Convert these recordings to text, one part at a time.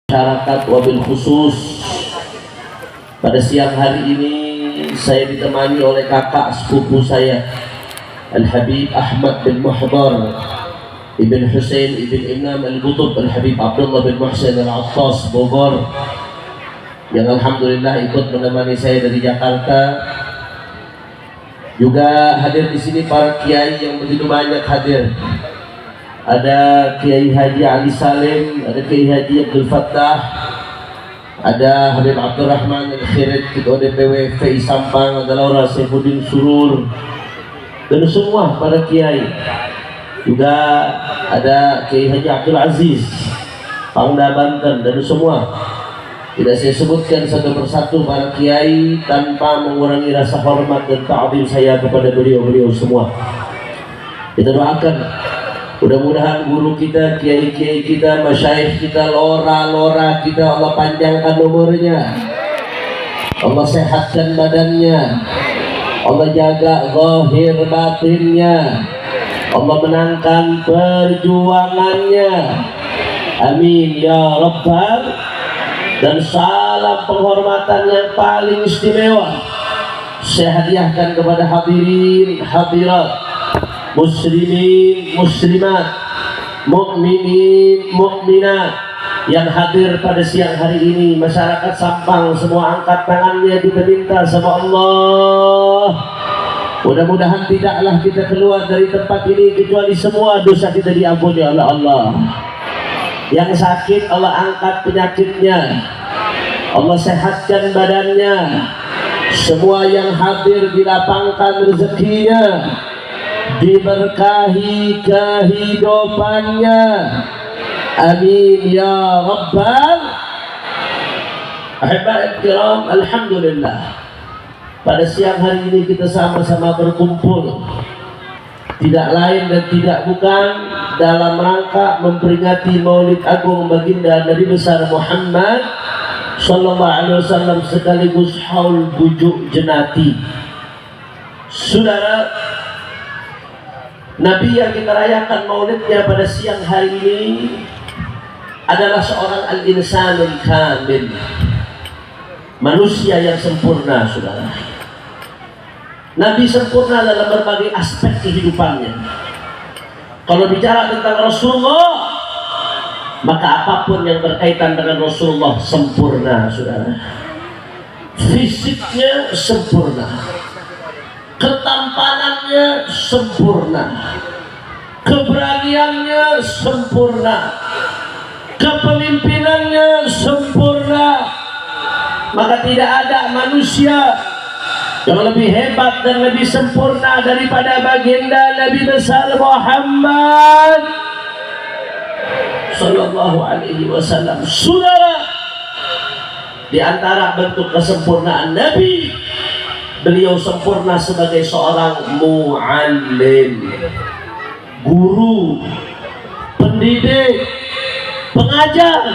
Masyarakat wabil khusus pada siang hari ini saya ditemani oleh kakak sepupu saya Al-Habib Ahmad bin Muhdar Ibn Hussein Ibn Imam Al-Qutub Al-Habib Abdullah bin Muhsin Al-Attas Bogor yang alhamdulillah ikut menemani saya dari Jakarta. Juga hadir di sini para kiai yang begitu banyak hadir. Ada Kiai Haji Ali Salim, ada Kiai Haji Abdul Fattah, ada Habib Abdurrahman Al-Khirid, Ketua DPW FI Sampang, ada Laura Saifuddin Surur, dan semua para kiai. Juga ada Kiai Haji Abdul Aziz, Pangda Banten, dan semua. Tidak saya sebutkan satu persatu para kiai tanpa mengurangi rasa hormat dan ta'zim saya kepada beliau-beliau semua. Kita doakan mudah-mudahan guru kita, kiai-kiai kita, masyayikh kita, lora-lora kita Allah panjangkan umurnya, Allah sehatkan badannya, Allah jaga zahir batinnya, Allah menangkan perjuangannya. Amin ya Rabbal. Dan salam penghormatan yang paling istimewa saya hadiahkan kepada hadirin hadirat, muslimin muslimat, mukminin mukminat yang hadir pada siang hari ini. Masyarakat Sampang semua angkat tangannya, kita minta sama Allah, mudah-mudahan tidaklah kita keluar dari tempat ini kecuali semua dosa kita diampuni oleh Allah. Yang sakit Allah angkat penyakitnya, Allah sehatkan badannya. Semua yang hadir dilapangkan rezekinya, diberkahi kehidupannya. Amin ya Rabbal. Ahibba'i kiram, alhamdulillah pada siang hari ini kita sama-sama berkumpul tidak lain dan tidak bukan dalam rangka memperingati Maulid Agung Baginda Nabi besar Muhammad sallallahu alaihi wasallam sekaligus haul bujuk jenati. Saudara, Nabi yang kita rayakan maulidnya pada siang hari ini adalah seorang al-insanul kamil, manusia yang sempurna. Saudara, Nabi sempurna dalam berbagai aspek kehidupannya. Kalau bicara tentang Rasulullah, maka apapun yang berkaitan dengan Rasulullah sempurna. Saudara, fisiknya sempurna, ketampanannya sempurna, keberaniannya sempurna, kepemimpinannya sempurna. Maka tidak ada manusia yang lebih hebat dan lebih sempurna daripada baginda Nabi besar Muhammad sallallahu alaihi wasallam. Saudara, di antara bentuk kesempurnaan Nabi, beliau sempurna sebagai seorang muallim, guru, pendidik, pengajar.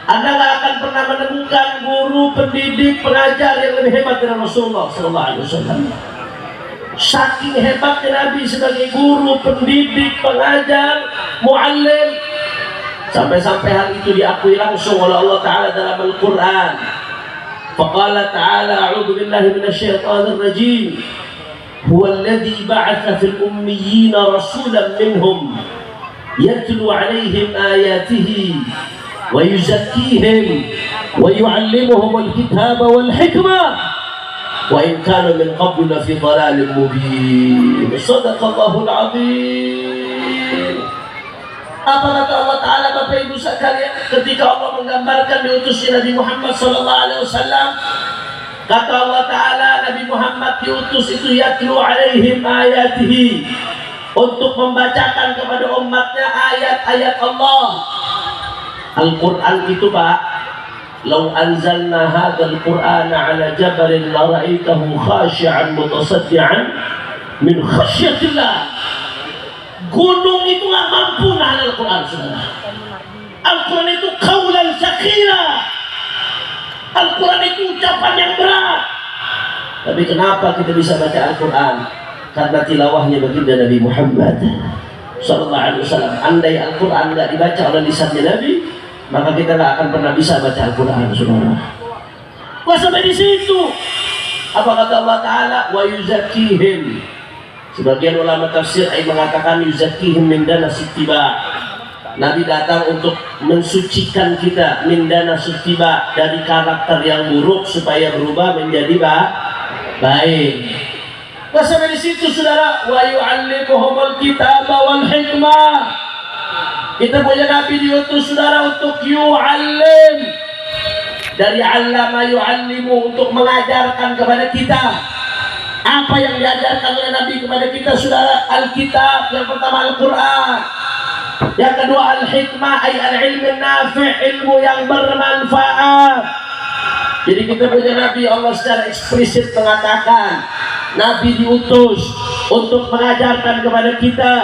Anda gak akan pernah menemukan guru, pendidik, pengajar yang lebih hebat dari Rasulullah sallallahu alaihi wasallam. Saking hebatnya Nabi sebagai guru, pendidik, pengajar, muallim, sampai-sampai hal itu diakui langsung oleh Allah Ta'ala dalam Al-Quran. Faqala ta'ala, a'udhu billahi minasyaitanir rajim, huwa alladhi ba'atha fil ummiyina rasulan minhum yatlu alaihim ayatihi wa yuzakkihim wa yu'allimuhum al-kitaba wal hikmah wa in kanu min qablu lafi dhalalin mubin. Shadaqallahul azim. Apa kata Allah Ta'ala, Bapak Ibu sekalian, ketika Allah menggambarkan diutusnya Nabi Muhammad sallallahu alaihi wasallam, kata Allah Ta'ala, Nabi Muhammad diutus itu yatlu alaihim ayatihi, untuk membacakan kepada umatnya ayat-ayat Allah. Al-Quran itu, Pak, lau anzalna hadzal Qur'ana ala jabalin la ra'aitahu khashi'an mutasaddian min khasyatillah. Gunung itu nggak mampu nahan Al-Quran, saudara. Al-Quran itu qaulan tsaqila. Al-Quran itu ucapan yang berat. Tapi kenapa kita bisa baca Al-Quran? Karena tilawahnya baginda Nabi Muhammad sallallahu alaihi wasallam. Andai Al-Quran nggak dibaca oleh lisannya Nabi, maka kita nggak akan pernah bisa baca Al-Quran, saudara. Wah, sampai di situ. Apa kata Allah Ta'ala? Wa yuzakihim. Sebagian ulama tafsir mengatakan yuzakihim min danas ittiba. Nabi datang untuk mensucikan kita min danas ittiba, dari karakter yang buruk supaya berubah menjadi baik. Wah, sampai di situ, saudara. Wa yu'allimuhumul kitaba wal hikmah. Kita punya Nabi diutus, saudara, untuk yu'allim. Dari allama yu'allimu, untuk mengajarkan kepada kita. Apa yang diajarkan oleh Nabi kepada kita, saudara? Alkitab, yang pertama Al-Quran, yang kedua al-hikmah, ay al-ilmu nafi', ilmu yang bermanfaat. Jadi kita punya Nabi, Allah secara eksplisit mengatakan Nabi diutus untuk mengajarkan kepada kita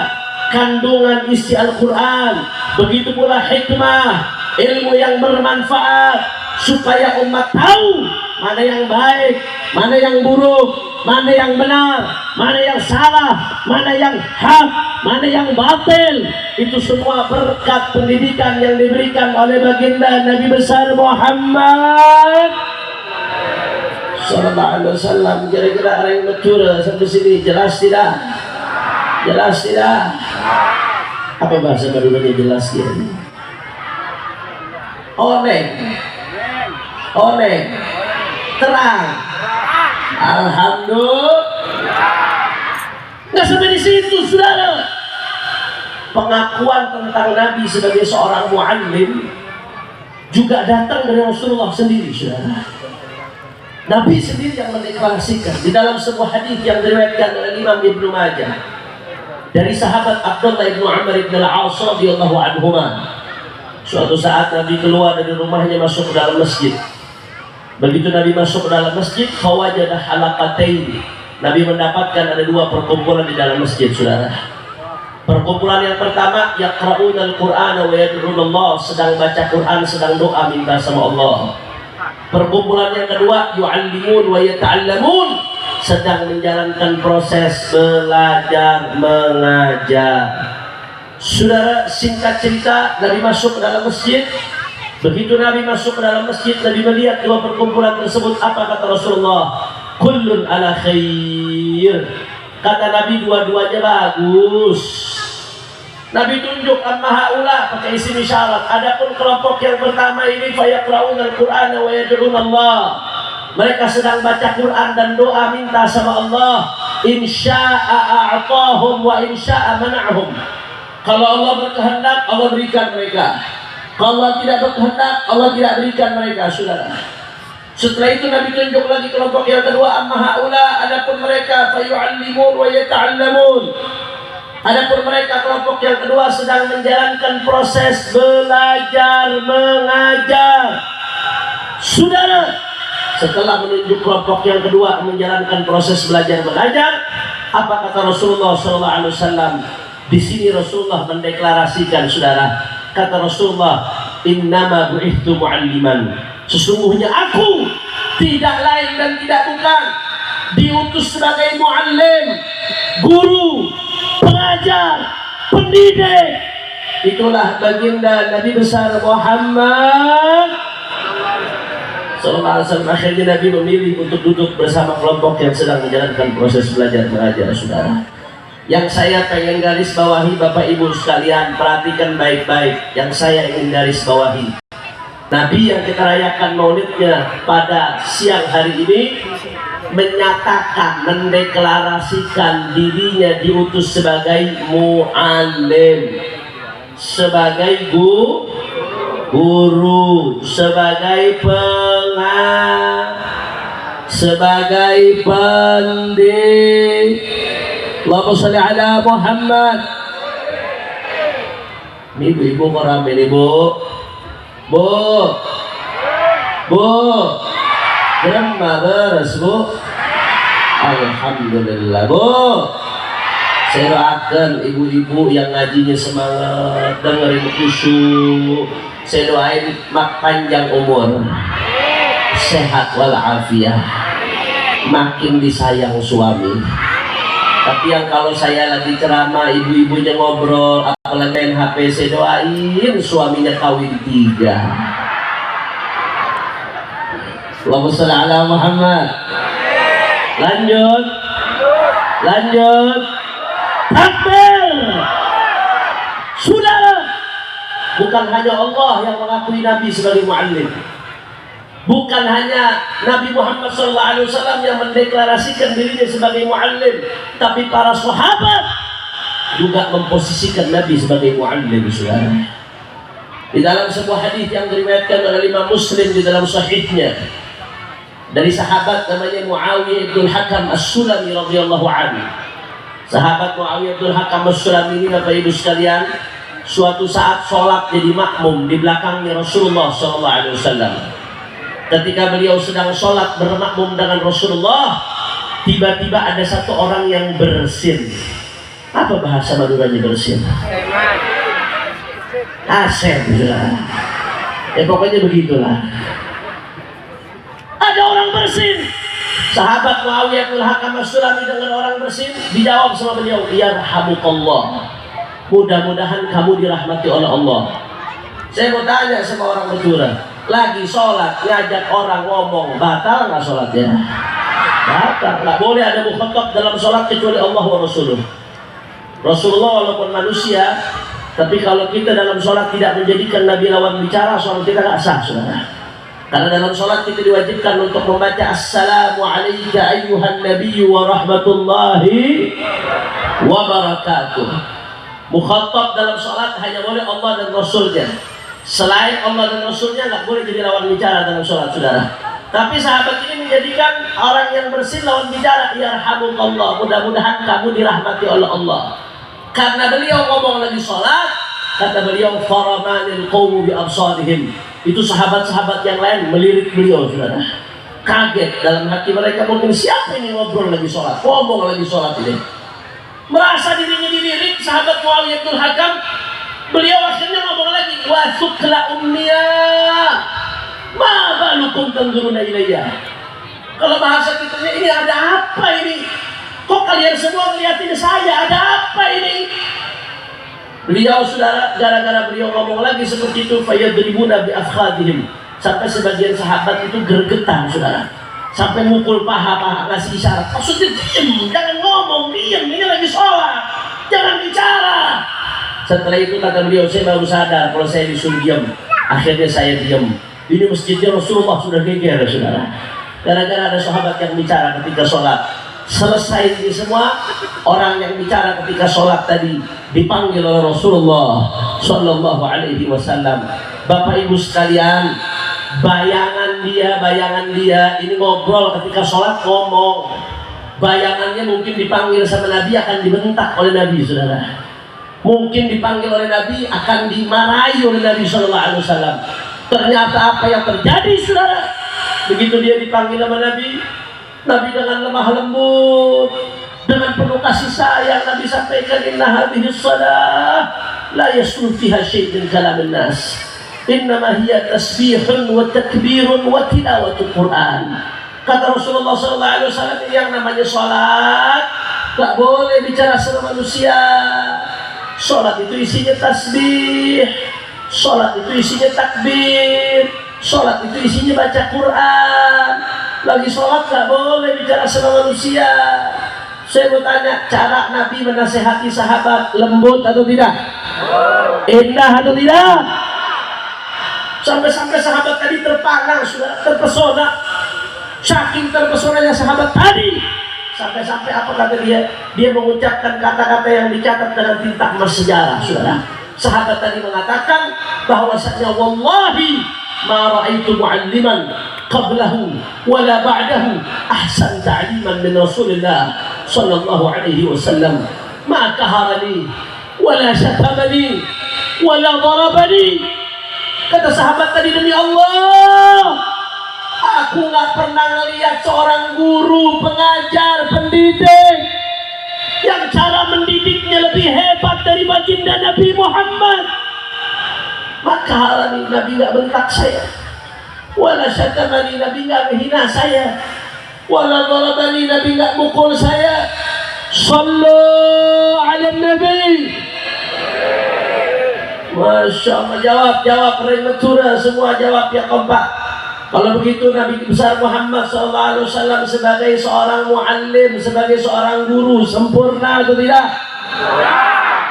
kandungan isi Al-Quran. Begitu pula hikmah, ilmu yang bermanfaat, supaya umat tahu mana yang baik, mana yang buruk, mana yang benar, mana yang salah, mana yang hak, mana yang batil. Itu semua berkat pendidikan yang diberikan oleh baginda Nabi besar Muhammad sallallahu alaihi wasallam. Kira-kira ada yang betul sampai sini jelas tidak? Jelas tidak? Apa bahasa barunya jelas ya? Oleh terang. Alhamdulillah. Nggak sampai di situ, saudara. Pengakuan tentang Nabi sebagai seorang muallim juga datang dari Rasulullah sendiri, saudara. Nabi sendiri yang mendeklarasikan di dalam sebuah hadis yang diriwayatkan oleh Imam Ibnu Majah dari sahabat Abdullah bin Amr bin Al-As radhiyallahu anhuma. Suatu saat Nabi keluar dari rumahnya masuk ke dalam masjid. Begitu Nabi masuk ke dalam masjid, fawajada halaqatain. Nabi mendapatkan ada dua perkumpulan di dalam masjid, saudara. Perkumpulan yang pertama, yaqra'una al-Qur'ana wa yad'una Allah, sedang baca Quran, sedang doa minta sama Allah. Perkumpulan yang kedua, yu'allimun wa yata'allamun, sedang menjalankan proses belajar mengajar. Saudara, singkat cerita, Nabi masuk ke dalam masjid. Begitu Nabi masuk ke dalam masjid, Nabi melihat dua perkumpulan tersebut. Apa kata Rasulullah? Kullun ala khair. Kata Nabi, dua-duanya bagus. Nabi tunjuk amma haula pakai isim isyarat. Adapun kelompok yang pertama ini, fayaqra'una al-Qur'ana wa yad'una Allah. Mereka sedang baca Quran dan doa minta sama Allah. Insya'a a'tahum wa insya'a mana'hum. Kalau Allah berkehendak, Allah berikan mereka. Kalau Allah tidak berkehendak, Allah tidak berikan mereka, saudara. Setelah itu Nabi tunjuk lagi kelompok yang kedua, amma haula, adapun mereka fayu'allimun wa yata'allamun. Adapun mereka kelompok yang kedua sedang menjalankan proses belajar mengajar. Saudara, setelah menunjuk kelompok yang kedua menjalankan proses belajar mengajar, apa kata Rasulullah SAW? Di sini Rasulullah mendeklarasikan, saudara. Kata Rasulullah, innama bu'ithtu mu'alliman. Sesungguhnya aku tidak lain dan tidak bukan diutus sebagai muallim, guru, pengajar, pendidik. Itulah baginda Nabi besar Muhammad sallallahu alaihi wasallam. Akhirnya Nabi memilih untuk duduk bersama kelompok yang sedang menjalankan proses belajar mengajar, saudara. Yang saya pengen garis bawahi, Bapak Ibu sekalian, perhatikan baik-baik. Yang saya ingin garis bawahi, Nabi yang kita rayakan maulidnya pada siang hari ini menyatakan, mendeklarasikan dirinya diutus sebagai mu'allim, sebagai guru, sebagai sebagai pendidik. Allahumma sholli ala Muhammad. Ini ibu-ibu kok rame nih, Bu? Gerema beres, Bu? Alhamdulillah, Bu. Saya doakan ibu-ibu yang ngajinya semangat, dengerin khusyuk. Saya doain panjang umur, sehat walafiat, makin disayang suami. Tapi yang kalau saya lagi ceramah, ibu-ibunya ngobrol, apalagi main HP, saya doain suaminya kawin 3. Allahumma shalli ala Muhammad. Lanjut. Takbir. Saudara, bukan hanya Allah yang mengakui Nabi sebagai muallim. Bukan hanya Nabi Muhammad SAW yang mendeklarasikan dirinya sebagai muallim, tapi para sahabat juga memposisikan Nabi sebagai muallim, saudara. Di dalam sebuah hadis yang diriwayatkan oleh Imam Muslim di dalam sahihnya dari sahabat namanya Muawiyah bin Hakam As-Sulami radhiyallahu anhu. Sahabat Muawiyah bin Hakam As-Sulami ini, Bapak Ibu sekalian, suatu saat sholat jadi makmum di belakangnya Rasulullah SAW. Ketika beliau sedang sholat bermakmum dengan Rasulullah, tiba-tiba ada satu orang yang bersin. Apa bahasa Maduranya bersin? Asem. Ya pokoknya begitulah. Ada orang bersin. Sahabat Muawiyah bin Hakam As-Sulami dengan orang bersin, dijawab sama beliau, yarhamukallah. Mudah-mudahan kamu dirahmati oleh Allah. Saya mau tanya sama orang Madura, lagi sholat ngajak orang ngomong, batal nggak sholatnya? Batal. Nggak boleh ada mukhatab dalam sholat kecuali Allah wa Rasuluh. Rasulullah walaupun manusia, tapi kalau kita dalam sholat tidak menjadikan Nabi lawan bicara, sholat kita nggak sah, saudara. Karena dalam sholat kita diwajibkan untuk membaca Assalamu alayka ayyuhan nabiyyu wa rahmatullahi wa barakatuh. Mukhatab dalam sholat hanya boleh Allah dan Rasulnya. Selain Allah dan Rasulnya nggak boleh jadi lawan bicara dalam sholat, saudara. Tapi sahabat ini menjadikan orang yang bersin lawan bicara. Yarhamukallah, mudah-mudahan kamu dirahmati oleh Allah. Karena beliau ngomong lagi sholat, kata beliau, faramanil qawmu bi absadihim. Itu sahabat-sahabat yang lain melirik beliau, saudara. Kaget dalam hati mereka, mungkin siapa ini ngobrol lagi sholat, ngomong lagi sholat ini. Merasa dirinya dilirik, sahabat Muawiyah bin Hakam, beliau akhirnya ngomong lagi, wa sukla umniya ma balukum tanzuruna ilayya. Kalau bahasa kitanya, ini ada apa ini? Kok kalian semua ngeliatin saya, ada apa ini? Beliau, saudara, gara-gara beliau ngomong lagi seperti itu, fayadribuna bi afkhadihim, sampai sebagian sahabat itu gergetan, saudara, sampai mukul paha ngasih isyarat. Maksudnya diam, jangan ngomong, diam, ini lagi sholat, jangan bicara. Setelah itu kata beliau, saya baru sadar kalau saya disuruh diam. Akhirnya saya diam. Ini masjidnya Rasulullah sudah geger, saudara, gara-gara ada sahabat yang bicara ketika sholat. Selesai ini semua, orang yang bicara ketika sholat tadi dipanggil oleh Rasulullah Sallallahu Alaihi Wasallam. Bapak Ibu sekalian, bayangan dia ini ngobrol ketika sholat, ngomong. Bayangannya mungkin dipanggil sama Nabi akan dibentak oleh Nabi, saudara. Mungkin dipanggil oleh Nabi akan dimarahi oleh Nabi Sallallahu Alaihi Wasallam. Ternyata apa yang terjadi, saudara? Begitu dia dipanggil sama Nabi, Nabi dengan lemah lembut, dengan penuh kasih sayang, Nabi sampaikan, inna hadhihi shalah la yaslu fiha syai' min kalamin nas, innama hiya tasbihun wa takbirun wa tilawatul Quran. Kata Rasulullah SAW, yang namanya sholat gak boleh bicara sama manusia. Sholat itu isinya tasbih, sholat itu isinya takbir, sholat itu isinya baca Quran. Lagi sholat gak boleh bicara sama manusia. Saya mau tanya, cara Nabi menasehati sahabat lembut atau tidak? Indah atau tidak? Sampai-sampai sahabat tadi terpana, sudah terpesona. Saking terpesonanya sahabat tadi, sampai-sampai apa kata dia? Dia mengucapkan kata-kata yang dicatat dengan tinta emas sejarah, saudara. Sahabat tadi mengatakan bahwasanya wallahi ma ra'aitu mu'alliman qablahu wala ba'dahu ahsan ta'liman min Rasulillah sallallahu alaihi wasallam, ma kaharani wala syatamani wala darabani. Kata sahabat tadi, demi Allah, aku gak pernah melihat seorang guru, pengajar, pendidik yang cara mendidiknya lebih hebat dari baginda Nabi Muhammad. Maka halani, Nabi gak bentak saya, wala syatamani, Nabi gak menghina saya, wala darabani, Nabi gak mukul saya. Sallu ala Nabi. Masya Allah, jawab prematura, semua jawab yang kompak. Kalau begitu Nabi besar Muhammad SAW sebagai seorang muallim, sebagai seorang guru sempurna atau tidak?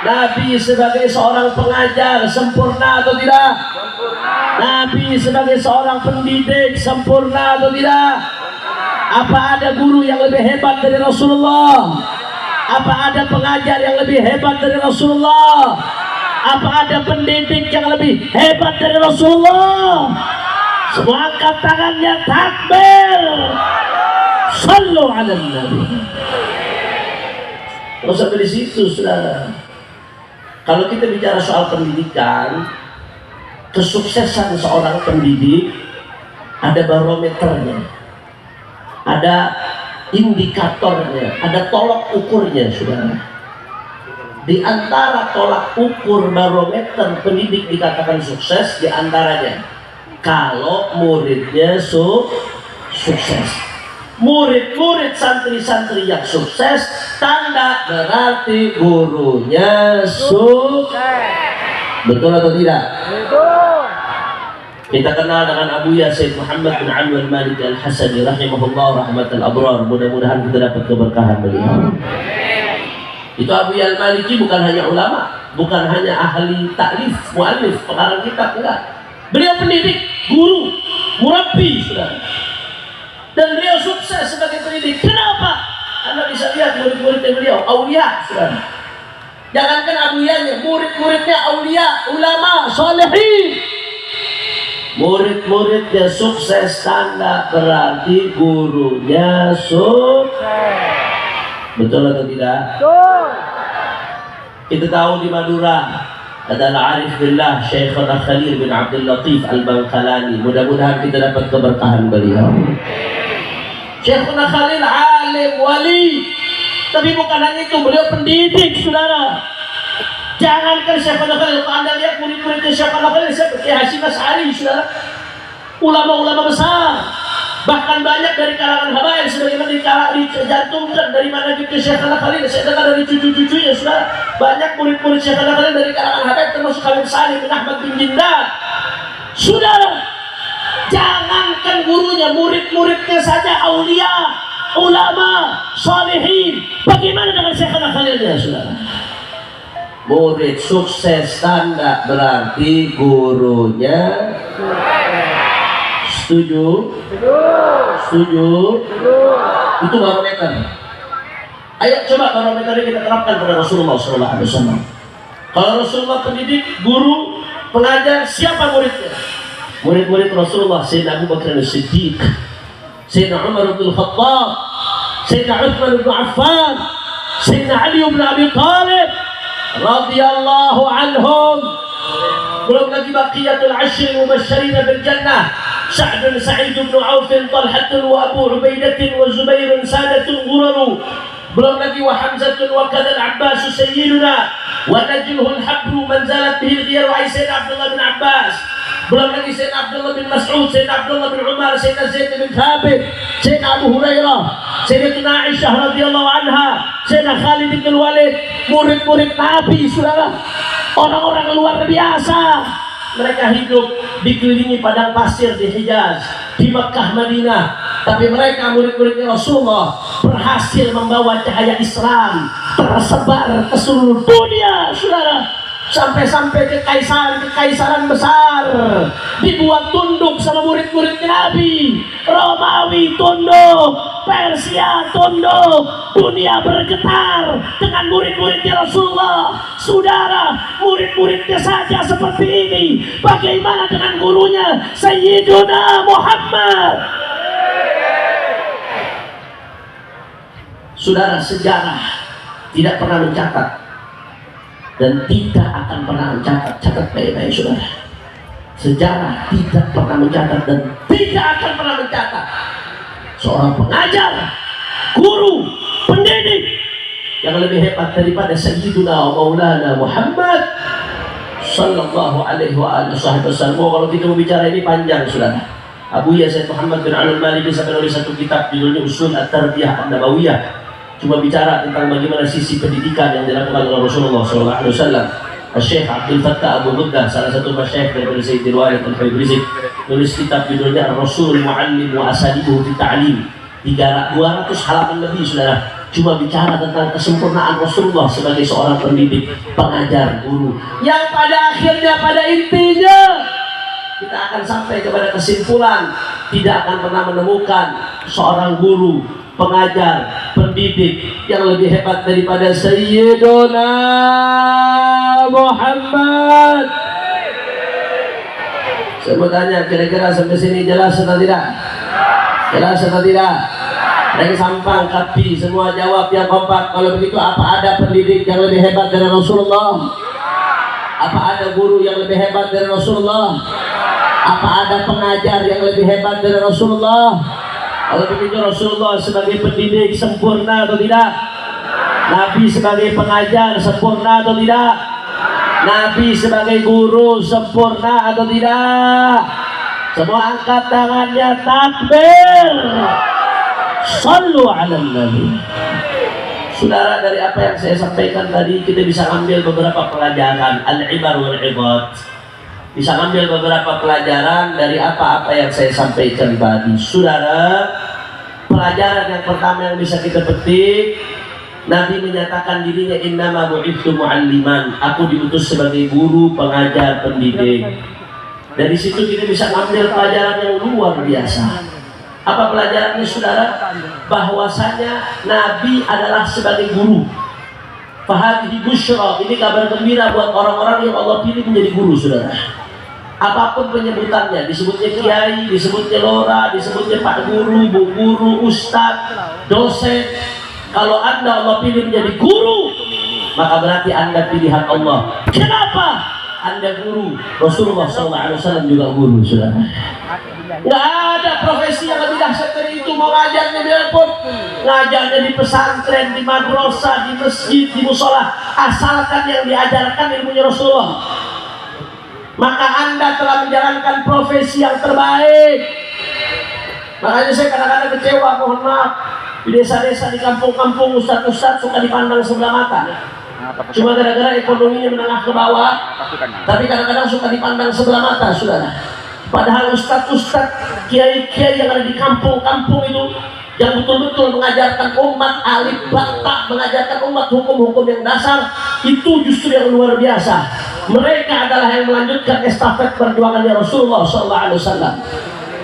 Nabi sebagai seorang pengajar sempurna atau tidak? Nabi sebagai seorang pendidik sempurna atau tidak? Apa ada guru yang lebih hebat dari Rasulullah? Apa ada pengajar yang lebih hebat dari Rasulullah? Apa ada pendidik yang lebih hebat dari Rasulullah? Semua angkat tangannya, takbir. Sallu ala Nabi. Tidak usah dari situ, saudara. Kalau kita bicara soal pendidikan, kesuksesan seorang pendidik ada barometernya, ada indikatornya, ada tolak ukurnya, saudara. Di antara tolak ukur barometer pendidik dikatakan sukses, di antaranya kalau muridnya sukses. Murid-murid santri-santri yang sukses, tanda berarti gurunya sukses. Betul atau tidak? Betul. Kita kenal dengan Abu Yasin Muhammad bin Ali al-Maliki al-Hasani rahimahullah rahmatal abrar. Mudah-mudahan kita dapat keberkahan beliau. Itu Abu al-Maliki bukan hanya ulama, bukan hanya ahli taklif, muallif, pengarang kitab, enggak. Beliau pendidik, guru, murabbi, saudara. Dan beliau sukses sebagai pendidik. Kenapa? Anda bisa lihat murid-muridnya beliau, aulia, saudara. Jangankan auliyanya, murid-muridnya aulia, ulama, solehin. Murid-muridnya sukses, tanda berarti gurunya sukses. Betul atau tidak? Betul. Kita tahu di Madura adalah Arif Billah Syekhuna Khalil bin Abdul Latif Al-Bangkalani. Mudah-mudahan kita dapat keberkahan beliau. Syekhuna Khalil alim wali, tapi bukan hanya itu, beliau pendidik, saudara. Jangankan Syekhuna Khalil, kalau Anda lihat murid-muridnya Syekhuna Khalil seperti Hasyim Asy'ari, saudara, ulama-ulama besar. Bahkan banyak dari kalangan habaib sebagaimana dicantumkan dari mana gitu Syekhana Khalil. Saya dengar dari cucu-cucunya, saudara. Banyak murid-murid Syekhana Khalil dari kalangan habaib, termasuk Habib Salim bin Ahmad bin Jindan. Saudara, jangankan gurunya, murid-muridnya saja aulia, ulama, salihin. Bagaimana dengan Syekhana Khalilnya, saudara? Murid sukses, tanda berarti gurunya setuju? Setuju? Itu barometer. Ayo coba barometer kita terapkan pada Rasulullah SAW. Kalau Rasulullah pendidik, guru, pengajar, siapa muridnya? Murid-murid Rasulullah, Sayyidina Abu Bakar As-Siddiq, Sayyidina Umar bin Khattab, Sayyidina Uthman bin Affan, Sayyidina Ali bin Abi Thalib radhiyallahu anhum. Belum lagi baqiyatul ashri mubasysyirin bil jannah, Sa'd bin Sa'id bin Auf, Talhah wa Abu Ubaidah wa Zubair sadatun ghuraru. Belum lagi wa Hamzah wa kadal Abbas sayyiduna wa najluhu al-habru man zalat bihi al-ghiyar wa Sayyid Abdullah bin Abbas. Belum lagi Sayyid Abdullah bin Mas'ud, Sayyid Abdullah bin Umar, Sayyid Zaid bin Thabit, Sayyid Abu Hurairah, Sayyidatuna Aisyah radhiyallahu anha, Sayyid Khalid bin Walid. Murid-murid Nabi, saudara, orang-orang luar biasa. Mereka hidup dikelilingi padang pasir di Hijaz, di Mekah, Madinah, tapi mereka murid-muridnya Rasulullah berhasil membawa cahaya Islam tersebar ke seluruh dunia, saudara. Sampai-sampai kekaisaran besar dibuat tunduk sama murid-murid Nabi. Romawi tunduk, Persia tunduk, dunia bergetar dengan murid-muridnya Rasulullah. Saudara, murid-muridnya saja seperti ini, bagaimana dengan gurunya Sayyiduna Muhammad? Saudara, sejarah tidak pernah mencatat dan tidak akan pernah mencatat. Catat baik-baik, saudara. Sejarah tidak pernah mencatat dan tidak akan pernah mencatat seorang pengajar, guru, pendidik yang lebih hebat daripada Sayyiduna Maulana Muhammad sallallahu alaihi wasallam. Kalau kita bicara ini panjang, saudara. Abu Yasin Muhammad bin Ali al-Maliki sampai nulis satu kitab judulnya Usul At-Tarbiyah An-Nabawiyah. cuma bicara tentang bagaimana sisi pendidikan yang dilakukan oleh Rasulullah SAW. Syekh Abdul Fattah Abu Ghuddah, salah satu masyayikh dari Sayyidina Walid Al-Habib Rizik, nulis kitab judulnya Rasul Muallim wa Asalibuhu fi Ta'lim, 200 halaman lebih, saudara, cuma bicara tentang kesempurnaan Rasulullah sebagai seorang pendidik, pengajar, guru, yang pada akhirnya, pada intinya kita akan sampai kepada kesimpulan tidak akan pernah menemukan seorang guru, pengajar, pendidik yang lebih hebat daripada Sayyiduna Muhammad. Saya mau tanya, kira-kira sampai sini jelas atau tidak? Jelas atau tidak? Dari Sampang, Kapi, semua jawab yang kompak. Kalau begitu, apa ada pendidik yang lebih hebat dari Rasulullah? Apa ada guru yang lebih hebat dari Rasulullah? Apa ada pengajar yang lebih hebat dari Rasulullah? Kalau begitu, Rasulullah sebagai pendidik sempurna atau tidak? Nabi sebagai pengajar sempurna atau tidak? Nabi sebagai guru sempurna atau tidak? Semua angkat tangannya, takbir. Sallu ala Nabi. Saudara, dari apa yang saya sampaikan tadi kita bisa ambil beberapa pelajaran, al-ibar wal ibad. Bisa ambil beberapa pelajaran dari apa-apa yang saya sampaikan tadi. Saudara, pelajaran yang pertama yang bisa kita petik, Nabi menyatakan dirinya innama bu'itsu mu'alliman, aku diutus sebagai guru, pengajar, pendidik. Dari situ kita bisa ambil pelajaran yang luar biasa. Apa pelajarannya, saudara? Bahwasanya Nabi adalah sebagai guru. Fahadhihi busyra, ini kabar gembira buat orang-orang yang Allah pilih menjadi guru, saudara. Apapun penyebutannya, disebutnya kiai, disebutnya lora, disebutnya pak guru, bu guru, ustadz, dosen. Kalau Anda Allah pilih menjadi guru, maka berarti Anda pilihan Allah. Kenapa? Anda guru. Rasulullah SAW juga guru, saudara. Nggak ada profesi yang lebih dahsyat dari itu. Mau ngajarnya biarpun ngajarnya di pesantren, di madrasah, di masjid, di musola, asalkan yang diajarkan ilmunya Rasulullah, maka Anda telah menjalankan profesi yang terbaik. Makanya saya kadang-kadang kecewa, mohon maaf, di desa-desa, di kampung-kampung, ustadz-ustadz suka dipandang sebelah mata. Cuma gara-gara ekonominya menengah ke bawah, tapi kadang-kadang suka dipandang sebelah mata, saudara. Padahal ustadz-ustadz, kiai-kiai yang ada di kampung-kampung itu, yang betul-betul mengajarkan umat alif bata, mengajarkan umat hukum-hukum yang dasar, itu justru yang luar biasa. Mereka adalah yang melanjutkan estafet perjuangannya Rasulullah SAW.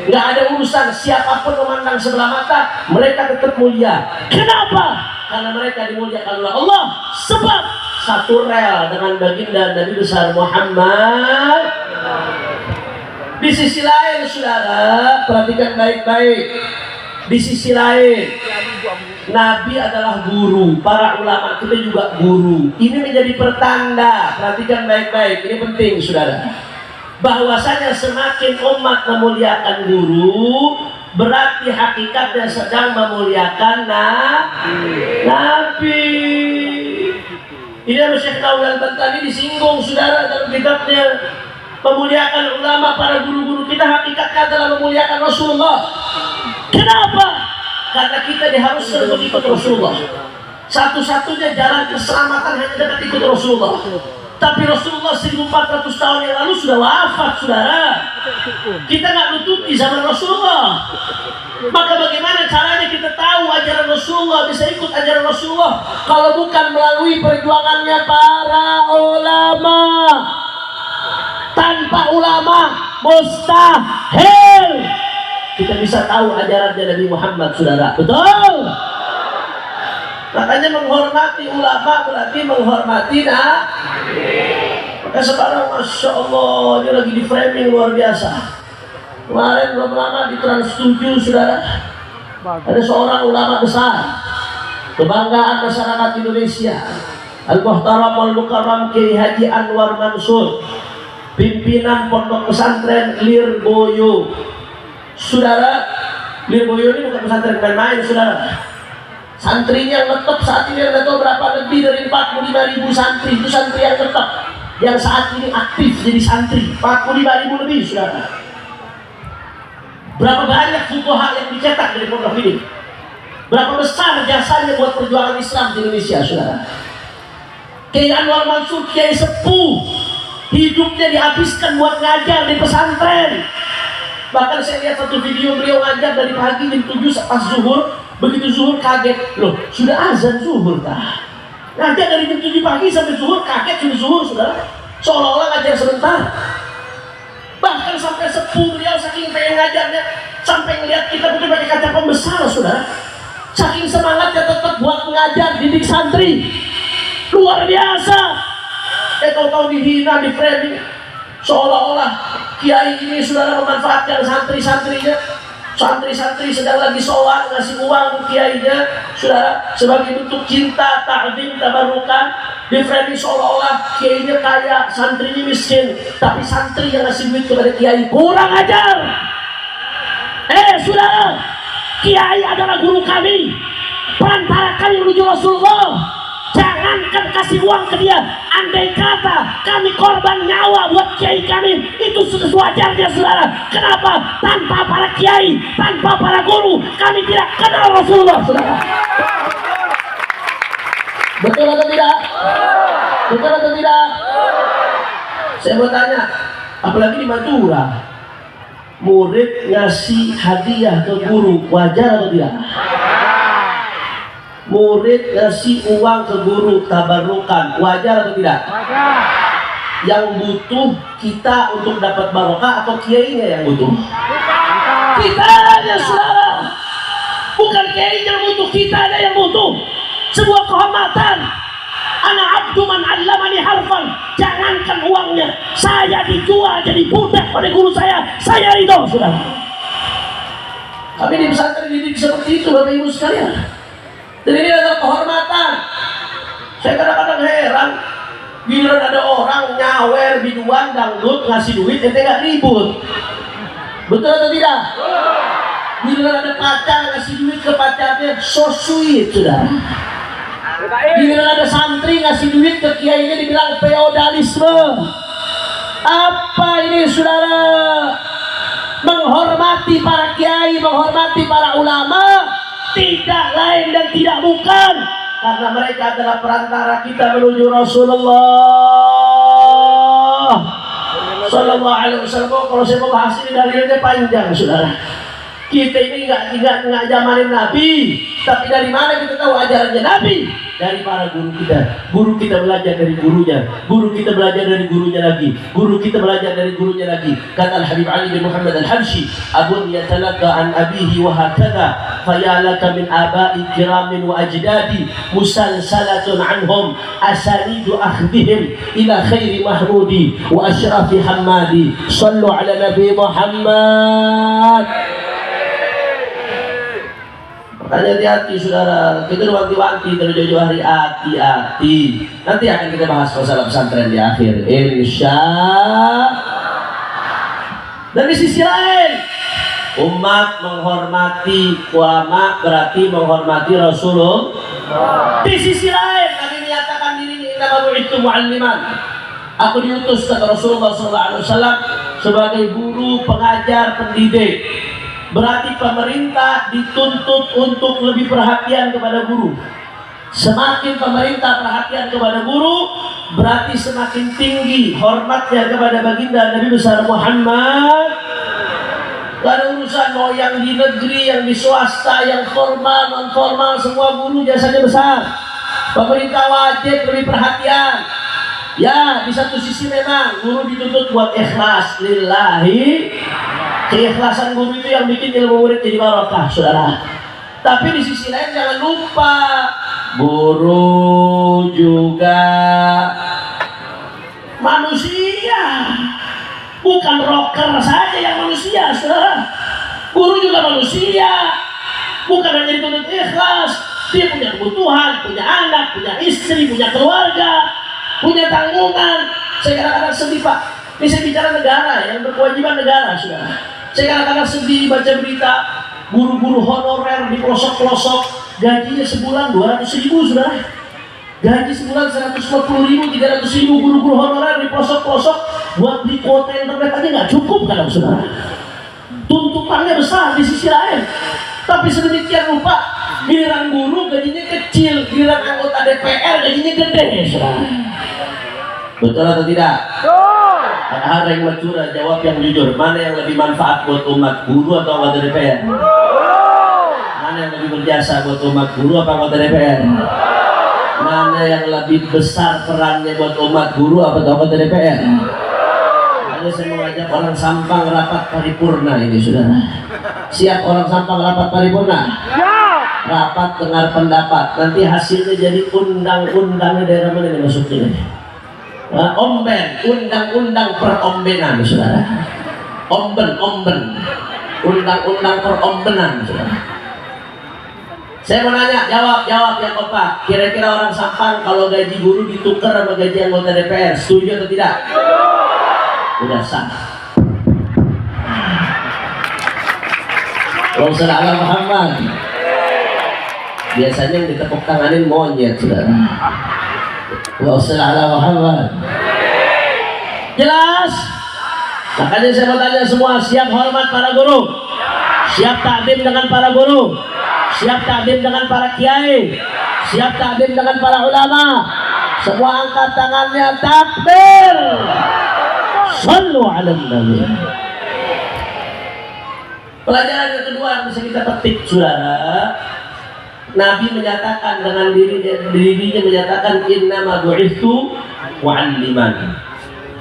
Nggak ada urusan siapapun memandang sebelah mata, mereka tetap mulia. Kenapa? Karena mereka dimuliakan oleh Allah. Sebab satu rel dengan baginda Nabi besar Muhammad. Di sisi lain, saudara, perhatikan baik-baik. Di sisi lain, Nabi adalah guru, para ulama kita juga guru. Ini menjadi pertanda, perhatikan baik-baik, ini penting, saudara, bahwasanya semakin umat memuliakan guru, berarti hakikatnya sedang memuliakan Nabi. Ini Syekh Nawawi Al-Bantani disinggung, saudara, dalam kitabnya memuliakan ulama, para guru-guru kita, hakikatnya adalah memuliakan Rasulullah. Kenapa? Karena kita diharuskan mengikut Rasulullah. Satu-satunya jalan keselamatan hanya dengan ikut Rasulullah. Tapi Rasulullah 1400 tahun yang lalu sudah wafat, saudara. Kita nggak nutupi zaman Rasulullah. Maka bagaimana caranya kita tahu ajaran Rasulullah, bisa ikut ajaran Rasulullah, kalau bukan melalui perjuangannya para ulama? Tanpa ulama mustahil kita bisa tahu ajarannya Nabi Muhammad, saudara. Betul? Makanya menghormati ulama berarti menghormati Nabi. Maka sekarang Masya Allah, ini lagi di framing luar biasa. Kemarin belum lama di Trans 7, saudara, ada seorang ulama besar, kebanggaan masyarakat Indonesia, Al-Muhtaram Al-Mukarram Kiai Haji Anwar Mansur, pimpinan pondok pesantren Lirboyo. Saudara, Lirboyo ini bukan pesantren main-main, saudara. Santrinya yang tetap saat ini ada tahu berapa, lebih dari 45.000 santri. Itu santri yang tetap, yang saat ini aktif jadi santri, 45.000 lebih, saudara. Berapa banyak fuqaha yang dicetak dari pondok ini? Berapa besar jasanya buat perjuangan Islam di Indonesia, saudara. Kiai Anwar Mansur, kiai sepuh, hidupnya dihabiskan buat ngajar di pesantren. Bahkan saya lihat satu video beliau ngajar dari pagi jam 7 pas zuhur. Begitu zuhur kaget, loh sudah azan zuhur kah? Ngajar dari jam 7 pagi sampai zuhur, kaget sudah zuhur, saudara. Seolah-olah ngajar sebentar. Bahkan sampai sepuh beliau saking pengen ngajarnya, sampai ngelihat kita betul pakai kaca pembesar, saudara. Saking semangatnya tetap buat ngajar, didik santri. Luar biasa. Tahu-tahu dihina, di framing, seolah-olah kiai ini saudara memanfaatkan santri-santrinya. Santri-santri sedang lagi sholat, ngasih uang kiainya, saudara, sebagai bentuk cinta, ta'zim, tabarukan. Di framing seolah-olah kiainya kaya, santrinya miskin, tapi santri yang ngasih duit kepada kiai. Kurang ajar. Saudara, kiai adalah guru kami, perantara kami menuju Rasulullah. Jangankan kasih uang ke dia, andai kata kami korban nyawa buat kiai kami, itu sudah sewajarnya, saudara. Kenapa? Tanpa para kiai, tanpa para guru, kami tidak kenal Rasulullah, saudara. Betul atau tidak? Betul atau tidak? Saya mau tanya, apalagi di Madura, murid ngasih hadiah ke guru, wajar atau tidak? Murid ngasih uang ke guru, tabarukan, wajar atau tidak? Wajar. Yang butuh kita untuk dapat barokah atau kiainya yang butuh? Kita aja, saudara. Bukan kiai yang butuh, kita ada yang butuh. Sebuah kehormatan. Ana abdu man allamani harfan. Jangankan uangnya, saya dijual jadi budak oleh guru saya ridho, saudara. Kami di pesantren dididik seperti itu, Bapak Ibu sekalian. Dan ini adalah kehormatan. Saya kadang-kadang heran, bila ada orang nyawer, biduan, dangdut, ngasih duit, ente gak ribut. Betul atau tidak? Bila ada pacar ngasih duit ke pacarnya, so sweet, sudah. Bila ada santri ngasih duit ke kiainya, dibilang feodalisme. Apa ini, saudara? Menghormati para kiai, menghormati para ulama, tidak lain dan tidak bukan karena mereka adalah perantara kita menuju Rasulullah Sallallahu Alaihi Wasallam. Kalau saya mau bahas ini dalilnya panjang, saudara. Kita ini nggak zamanin Nabi, tapi dari mana kita tahu ajarannya Nabi? Dari para guru kita. Guru kita belajar dari gurunya, guru kita belajar dari gurunya lagi, guru kita belajar dari gurunya lagi. Kata Al-Habib Ali bin Muhammad Al-Habsyi, abun yatalaka an abihi wa hakadha fayalaka min abai kiramin wa ajdadi musalsalatun anhum asanidu akhdihim ila khairi mahmudi wa ashrafi hammadi. Sallu ala Nabi Muhammad. Hati-hati, saudara, kita wanti-wanti terus jauh-jauh hari, hati-hati. Nanti akan kita bahas masalah pesantren di akhir, insya. Dan di sisi lain, umat menghormati ulama berarti menghormati Rasulullah. Di sisi lain, Nabi menyatakan dirinya innama bu'itsu mu'alliman. Aku diutus kata Rasulullah SAW sebagai guru, pengajar, pendidik. Berarti pemerintah dituntut untuk lebih perhatian kepada guru. Semakin pemerintah perhatian kepada guru, berarti semakin tinggi hormatnya kepada baginda Nabi besar Muhammad. Gak ada urusan mau yang di negeri, yang di swasta, yang formal, non formal, semua guru jasanya besar. Pemerintah wajib lebih perhatian. Ya, di satu sisi memang guru dituntut buat ikhlas lillahi. Keikhlasan guru itu yang bikin ilmu murid jadi barokah, saudara. Tapi di sisi lain jangan lupa, guru juga manusia, bukan rocker saja yang manusia, saudara. Guru juga manusia, bukan hanya dituntut ikhlas. Dia punya kebutuhan, punya anak, punya istri, punya keluarga, punya tanggungan. Saya kadang-kadang sedih, Pak. Ini saya bicara negara, yang berkewajiban negara, saudara. Saya kadang-kadang sedih baca berita guru-guru honorer di pelosok-pelosok gajinya sebulan 200.000, saudara. Gaji sebulan 150.000, 300.000 guru-guru honorer di pelosok-pelosok buat beli kuota internet aja nggak cukup, kadang, saudara. Tuntutannya besar di sisi lain. Tapi sedemikian rupa Giliran guru gajinya kecil, giliran anggota DPR gajinya gede. Betul atau tidak? Ada yang curah, jawab yang jujur. Mana yang lebih manfaat buat umat, guru atau anggota DPR? Mana yang lebih berjasa buat umat, guru atau anggota DPR? Mana yang lebih besar perannya buat umat, guru atau anggota DPR? Ada saya mengajak orang Sampang rapat paripurna ini, saudara. Siap orang Sampang rapat paripurna? Rapat dengar pendapat. Nanti hasilnya jadi undang-undangnya daerah mana yang masuknya? Omben, undang-undang perombenan, saudara. Omben, undang-undang perombenan, saudara. Saya mau nanya, jawab yang kompak. Kira-kira orang Sampang kalau gaji guru ditukar sama gaji anggota DPR, setuju atau tidak? Udah sah. Kalau saudara Muhammad, biasanya yang ditepuk tanganin monyet, saudara. Kalau saudara Muhammad, jelas. Makanya saya mau tanya semua, siap hormat para guru, siap takdim dengan para guru, siap takdim dengan para kiai, siap takdim dengan para ulama. Semua angkat tangannya, takbir. Sallu ala nabi. Pelajaran yang kedua yang bisa kita petik, saudara. Nabi menyatakan dengan dirinya menyatakan innama bu'itsu mu'alliman.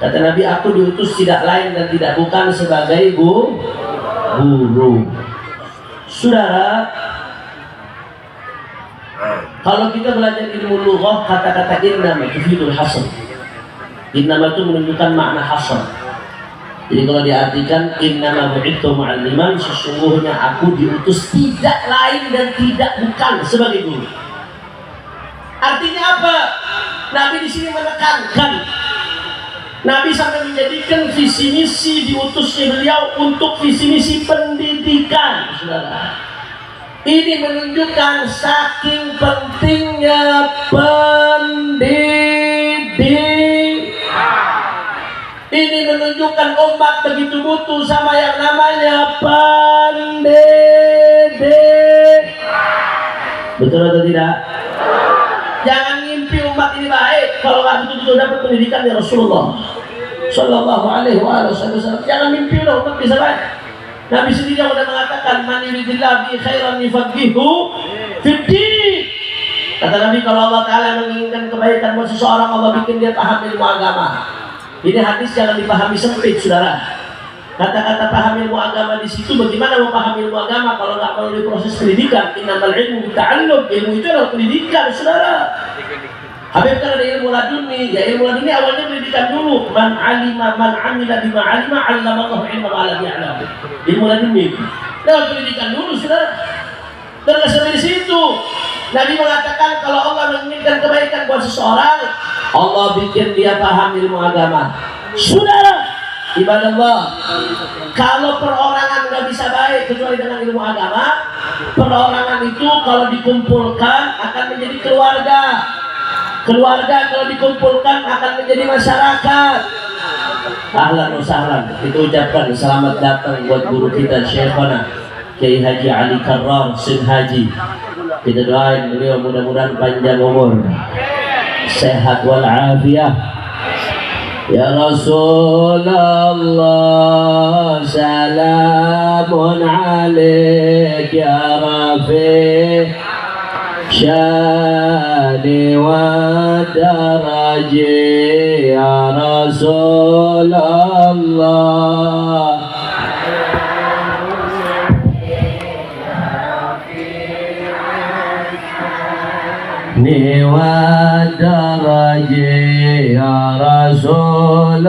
Kata Nabi, aku diutus tidak lain dan tidak bukan sebagai guru. Saudara, kalau kita belajar ilmu lughah, kata-kata innama tufidul hasr. Innama itu menunjukkan makna hasr. Jadi kalau diartikan innama bu'itsu mu'alliman, sesungguhnya aku diutus tidak lain dan tidak bukan sebagai guru. Artinya apa? Nabi di sini menekankan, Nabi sampai menjadikan visi misi diutusnya beliau untuk visi misi pendidikan, saudara. Ini menunjukkan saking pentingnya pendidikan. Ini menunjukkan umat begitu butuh sama yang namanya pendidik. Betul atau tidak? Jangan ngimpi umat ini baik kalau nggak betul-betul dapat pendidikan dari Rasulullah Sallallahu Alaihi Wasallam. Jangan mimpi udah umat bisa baik. Nabi sendiri yang sudah mengatakan, man yuridillahu bihi khairan yufaqihuhu fiddin. Kata Nabi, kalau Allah Taala menginginkan kebaikan buat seseorang, Allah bikin dia paham ilmu agama. Ini hadis jangan dipahami sempit, saudara. Kata-kata paham ilmu agama di situ, bagaimana memahami ilmu agama kalau nggak melalui proses pendidikan? Innamal ilmu bitta'allum. Ilmu itu adalah pendidikan, saudara. Habib kan ada ilmu laduni. Ya ilmu laduni awalnya pendidikan dulu. Man alima man amila bima alima 'allamallahu ilma ma lam ya'lam. Ilmu laduni. Nah, pendidikan dulu, saudara. Dan sampai di situ Nabi mengatakan kalau Allah menginginkan kebaikan buat seseorang, Allah bikin dia paham ilmu agama. Saudara, ibadah Allah, kalau perorangan nggak bisa baik kecuali dengan ilmu agama, perorangan itu kalau dikumpulkan akan menjadi keluarga. Keluarga kalau dikumpulkan akan menjadi masyarakat. Ahlan wa sahlan, kita ucapkan selamat datang buat guru kita Syekhona Kiai Haji Ali Karrar Sin Haji. Kita doain beliau mudah-mudahan panjang umur, sehat walafiat. Ya Rasulullah, salamun alaik ya Rafi syani wa daraji ya Rasulullah. Ni wa daraji ya Rasulullah,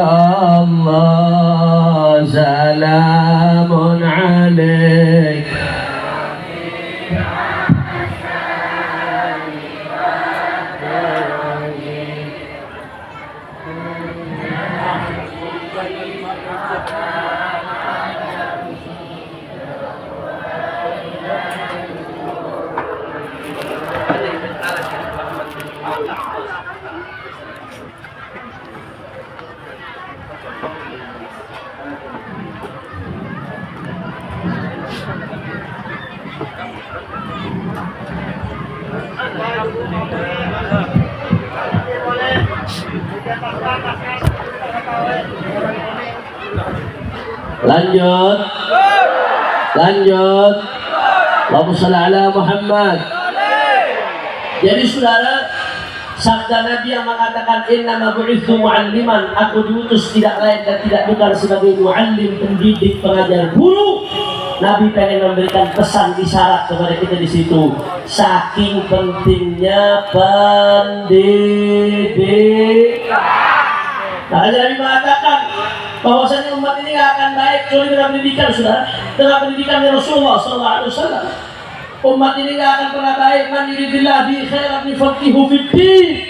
salamun alaik. Lanjut. Lanjut. Allahumma shalli ala Muhammad. Jadi saudara, sabda Nabi yang mengatakan innama bu'itsu mu'alliman, aku diutus tidak lain dan tidak bukan sebagai mu'allim, pendidik, pengajar, guru. Nabi pengen memberikan pesan isyarat kepada kita di situ. Saking pentingnya pendidikan. Nah, Nabi mengatakan bahwasanya umat ini nggak akan baik kecuali dengan pendidikan, saudara. Dengan pendidikan Rasulullah SAW. Umat ini nggak akan pernah baik. Man yuridillah bi khairan yufaqihu fid-din.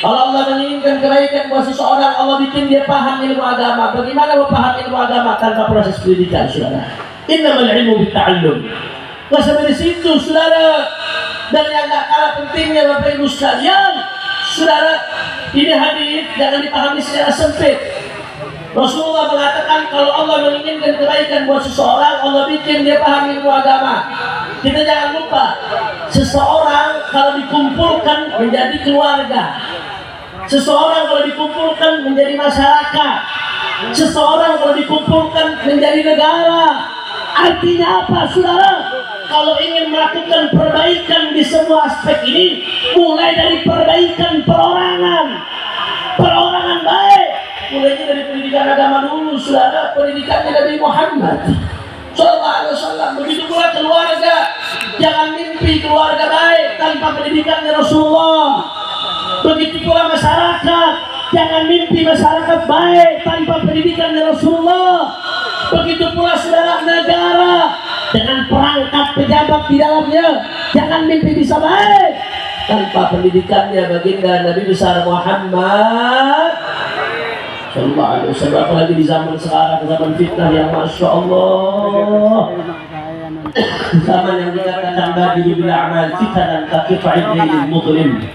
Kalau Allah menginginkan kebaikan buat seseorang, Allah bikin dia paham ilmu agama. Bagaimana memahami ilmu agama tanpa proses pendidikan, saudara? Innamal ilmu bitta'allum. Nggak sampai di situ, saudara. Dan yang nggak kalah pentingnya, Bapak Ibu sekalian, saudara, ini hadis jangan dipahami secara sempit. Rasulullah mengatakan kalau Allah menginginkan kebaikan buat seseorang, Allah bikin dia paham ilmu agama. Kita jangan lupa, seseorang kalau dikumpulkan menjadi keluarga, seseorang kalau dikumpulkan menjadi masyarakat, seseorang kalau dikumpulkan menjadi negara. Artinya apa, saudara? Kalau ingin melakukan perbaikan di semua aspek ini, mulai dari perbaikan perorangan baik, mulainya dari pendidikan agama dulu, saudara. Pendidikan Nabi Muhammad SAW. Begitu pula keluarga, jangan mimpi keluarga baik tanpa pendidikan Rasulullah. Begitu pula masyarakat, jangan mimpi masyarakat baik tanpa pendidikan Rasulullah. Begitu pula saudara, negara dengan perangkat pejabat di dalamnya, jangan mimpi bisa baik tanpa pendidikannya baginda Nabi besar Muhammad Sallallahu Alaihi Wasallam. Apalagi di zaman sekarang, zaman fitnah yang masya Allah, zaman yang dikatakan bagi bil a'mal fitanan kaqita'il lailil mudlim,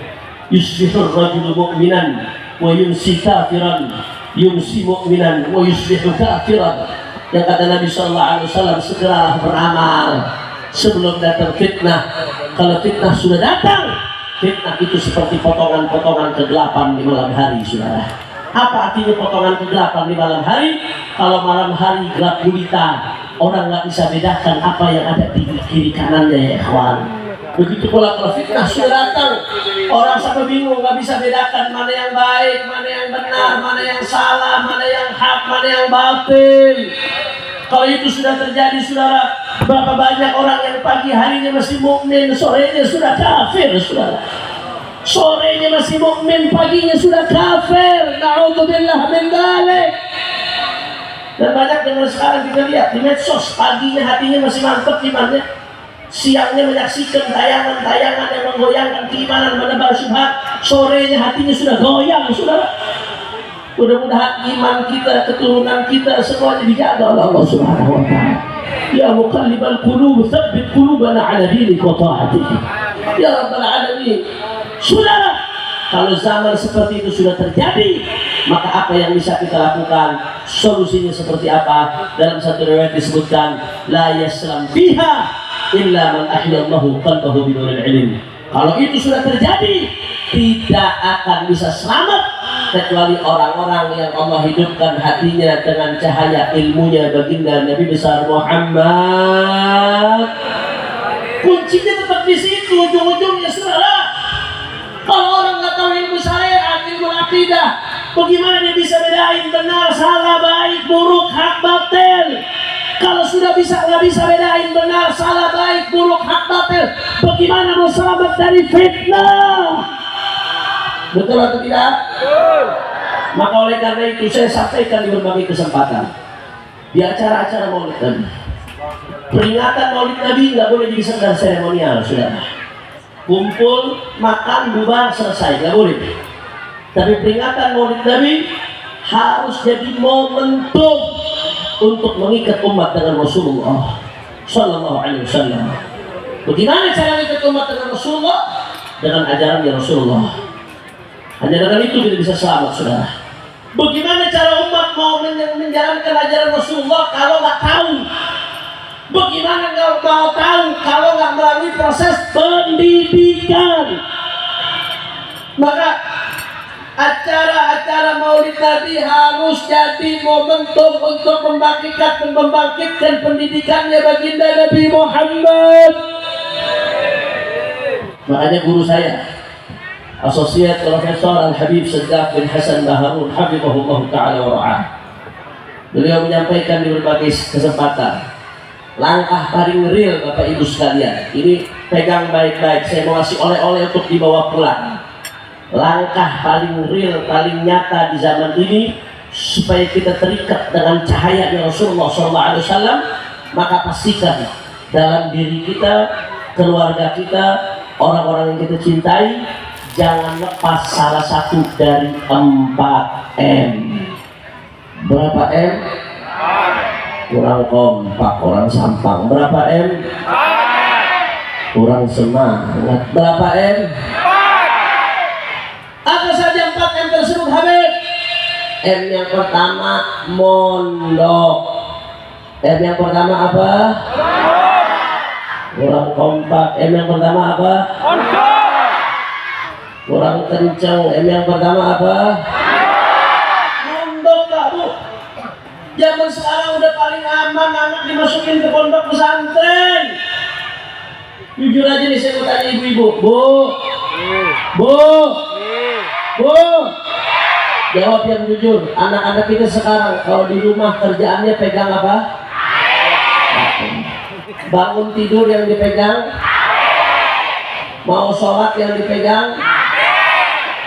yusbihur rajulu mu'minan wa yumsi kafiran, yumsi mu'minan wa yusbihu kafiran. Yang kata Nabi Sallallahu Alaihi Wasallam, segeralah beramal sebelum datang fitnah. Kalau fitnah sudah datang, fitnah itu seperti potongan-potongan kegelapan di malam hari, saudara. Apa artinya potongan kegelapan di malam hari? Kalau malam hari gelap gulita, orang nggak bisa bedakan apa yang ada di kiri kanannya, ya kawan. Begitu pula kalau fitnah sudah datang, orang sampai bingung, nggak bisa bedakan mana yang baik, mana yang benar, mana yang salah, mana yang hak, mana yang batil. Kalau itu sudah terjadi, saudara, berapa banyak orang yang pagi harinya masih mukmin, sorenya sudah kafir, saudara. Sorenya masih mukmin, paginya sudah kafir. Na'udzubillah min dzalik. Dan banyak dengan sekarang kita lihat di medsos, paginya hatinya masih mantap imannya, siangnya menyaksikan tayangan-tayangan yang menggoyangkan keimanan, menebar syubhat, sorenya hatinya sudah goyang, saudara. Mudah-mudahan iman kita, keturunan kita semuanya dijaga oleh Allah Subhanahu wa taala. Ya muqallibal qulub, tsabbit qulubana ala dinik wa ta'atik. Ya rabbal alamin. Saudara, kalau zaman seperti itu sudah terjadi, maka apa yang bisa kita lakukan? Solusinya seperti apa? Dalam satu riwayat disebutkan, la yaslam biha illa man ahyallahu qalbahu binuril ilm. Kalau itu sudah terjadi, tidak akan bisa selamat kecuali orang-orang yang Allah hidupkan hatinya dengan cahaya ilmunya baginda Nabi besar Muhammad. Kuncinya tetap di situ, ujung-ujungnya, saudara. Kalau orang nggak tahu ilmu syariat, ilmu akidah, bagaimana dia bisa bedain benar, salah, baik, buruk, hak, batil? Kalau sudah nggak bisa bedain benar, salah, baik, buruk, hak, batil, bagaimana mau selamat dari fitnah? Betul atau tidak? Maka oleh karena itu saya sampaikan di berbagai kesempatan, di acara-acara Maulid Nabi, peringatan Maulid Nabi nggak boleh jadi sekedar seremonial, saudara. Kumpul, makan, bubar, selesai, nggak boleh. Tapi peringatan Maulid Nabi harus jadi momentum untuk mengikat umat dengan Rasulullah Sallallahu Alaihi Wasallam. Bagaimana cara mengikat umat dengan Rasulullah? Dengan ajaran Rasulullah. Hanya dengan itu kita bisa selamat, saudara. Bagaimana cara umat mau menjalankan ajaran Rasulullah kalau nggak tahu? Bagaimana nggak mau tahu kalau nggak melalui proses pendidikan? Maka Acara-acara Maulid Nabi harus jadi momentum untuk membangkitkan pendidikannya baginda Nabi Muhammad. Makanya guru saya, Asosiat Profesor Al-Habib Saddaq bin Hasan Baharun Hafizahullah Ta'ala wa ra'ah, beliau menyampaikan di berbagai kesempatan, langkah paling real Bapak Ibu sekalian, ini pegang baik-baik, saya mau kasih oleh-oleh untuk dibawa pulang. Langkah paling real, paling nyata di zaman ini supaya kita terikat dengan cahaya Rasulullah SAW, maka pastikan dalam diri kita, keluarga kita, orang-orang yang kita cintai, jangan lepas salah satu dari 4M. Berapa M? Kurang kompak, kurang sampang. Berapa M? Kurang semangat. Berapa M? Apa saja 4M tersebut, Habib? M yang pertama mondok. M yang pertama apa? Kurang kompak. M yang pertama apa? Kurang kencang. M yang pertama apa? Mondok, Kak, Bu. Zaman sekarang udah paling aman anak dimasukin ke pondok pesantren. Jujur aja nih, saya mau tanya ibu-ibu, Bu, jawab yang jujur. Anak-anak kita sekarang kalau di rumah kerjaannya pegang apa? Bangun tidur yang dipegang, mau sholat yang dipegang,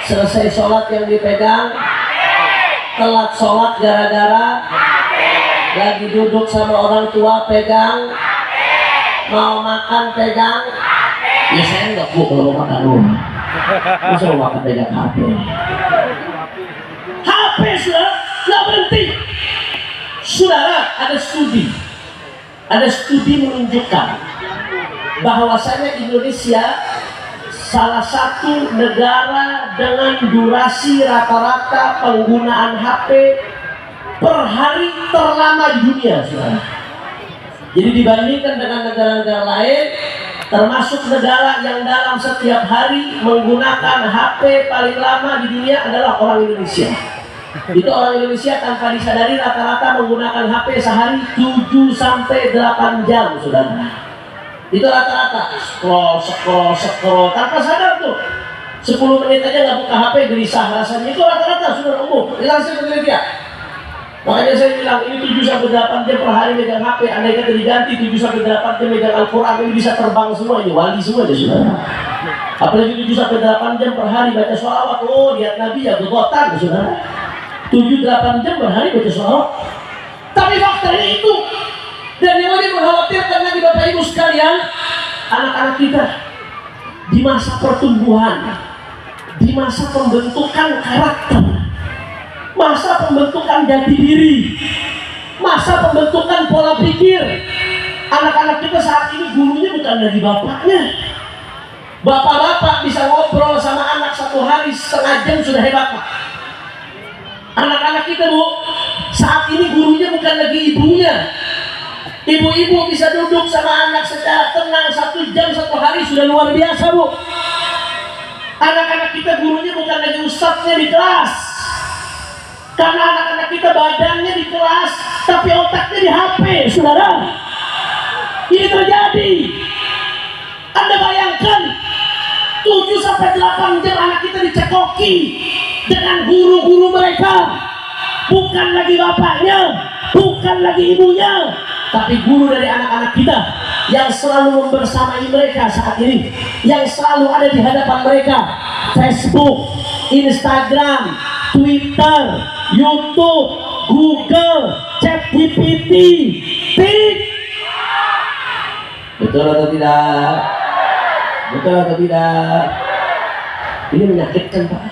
selesai sholat yang dipegang, telat sholat gara-gara lagi duduk sama orang tua pegang, mau makan pegang. Ya saya enggak, Bu, kalau mau makan dulu. Masa mau makan pegang HP? HP sudah nggak berhenti. Saudara, ada studi menunjukkan bahwasanya Indonesia salah satu negara dengan durasi rata-rata penggunaan HP per hari terlama di dunia, saudara. Jadi dibandingkan dengan negara-negara lain, termasuk negara yang dalam setiap hari menggunakan HP paling lama di dunia adalah orang Indonesia. Itu orang Indonesia tanpa disadari rata-rata menggunakan HP sehari 7-8 jam, saudara. Itu rata-rata scroll tanpa sadar tuh. 10 menit aja nggak buka HP gelisah rasanya. Itu rata-rata sudah umum. Dilansir penelitian. Makanya saya bilang ini 7-8 jam per hari megang HP. Andai kata diganti 7-8 jam megang Al-Quran, ini bisa terbang semua, ini wali semua ya, saudara. Apalagi 7-8 jam per hari baca sholawat. Oh, lihat Nabi ya, gogotan, saudara. 7-8 jam per hari baca sholawat. Tapi faktanya itu. Dan yang lebih mengkhawatirkan lagi Bapak Ibu sekalian, anak-anak kita di masa pertumbuhan, di masa pembentukan karakter, masa pembentukan jati diri, masa pembentukan pola pikir. Anak-anak kita saat ini gurunya bukan lagi bapaknya. Bapak-bapak bisa ngobrol sama anak 1 hari setengah jam sudah hebat, Pak. Anak-anak kita, Bu, saat ini gurunya bukan lagi ibunya. Ibu-ibu bisa duduk sama anak secara tenang 1 jam 1 hari sudah luar biasa, Bu. Anak-anak kita gurunya bukan lagi ustadznya di kelas. Karena anak-anak kita badannya di kelas, tapi otaknya di HP, saudara. Ini terjadi. Anda bayangkan 7-8 jam anak kita dicekoki dengan guru-guru mereka. Bukan lagi bapaknya, bukan lagi ibunya, tapi guru dari anak-anak kita yang selalu membersamai mereka saat ini, yang selalu ada di hadapan mereka. Facebook, Instagram, Twitter, YouTube, Google, ChatGPT, betul atau tidak? Betul atau tidak? Ini menyakitkan, Pak.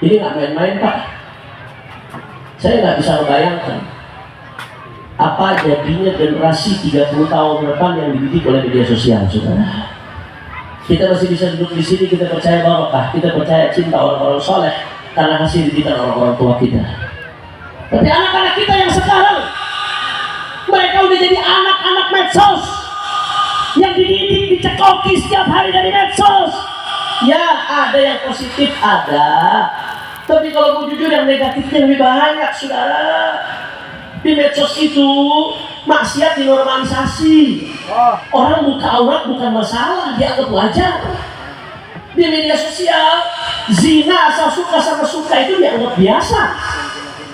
Ini nggak main-main, Pak. Saya nggak bisa membayangkan apa jadinya generasi 30 tahun ke depan yang dididik oleh media sosial, saudara. Kita masih bisa duduk di sini, kita percaya barokah, kita percaya cinta orang-orang soleh karena hasil didikan orang-orang tua kita. Tapi anak-anak kita yang sekarang, mereka udah jadi anak-anak medsos yang dididik, dicekoki setiap hari dari medsos. Ya, ada yang positif, ada. Tapi kalau mau jujur, yang negatifnya lebih banyak, saudara. Di medsos itu maksiat dinormalisasi. Orang buka aurat bukan masalah, dianggap wajar. Di media sosial, zina asal suka sama suka itu dianggap biasa.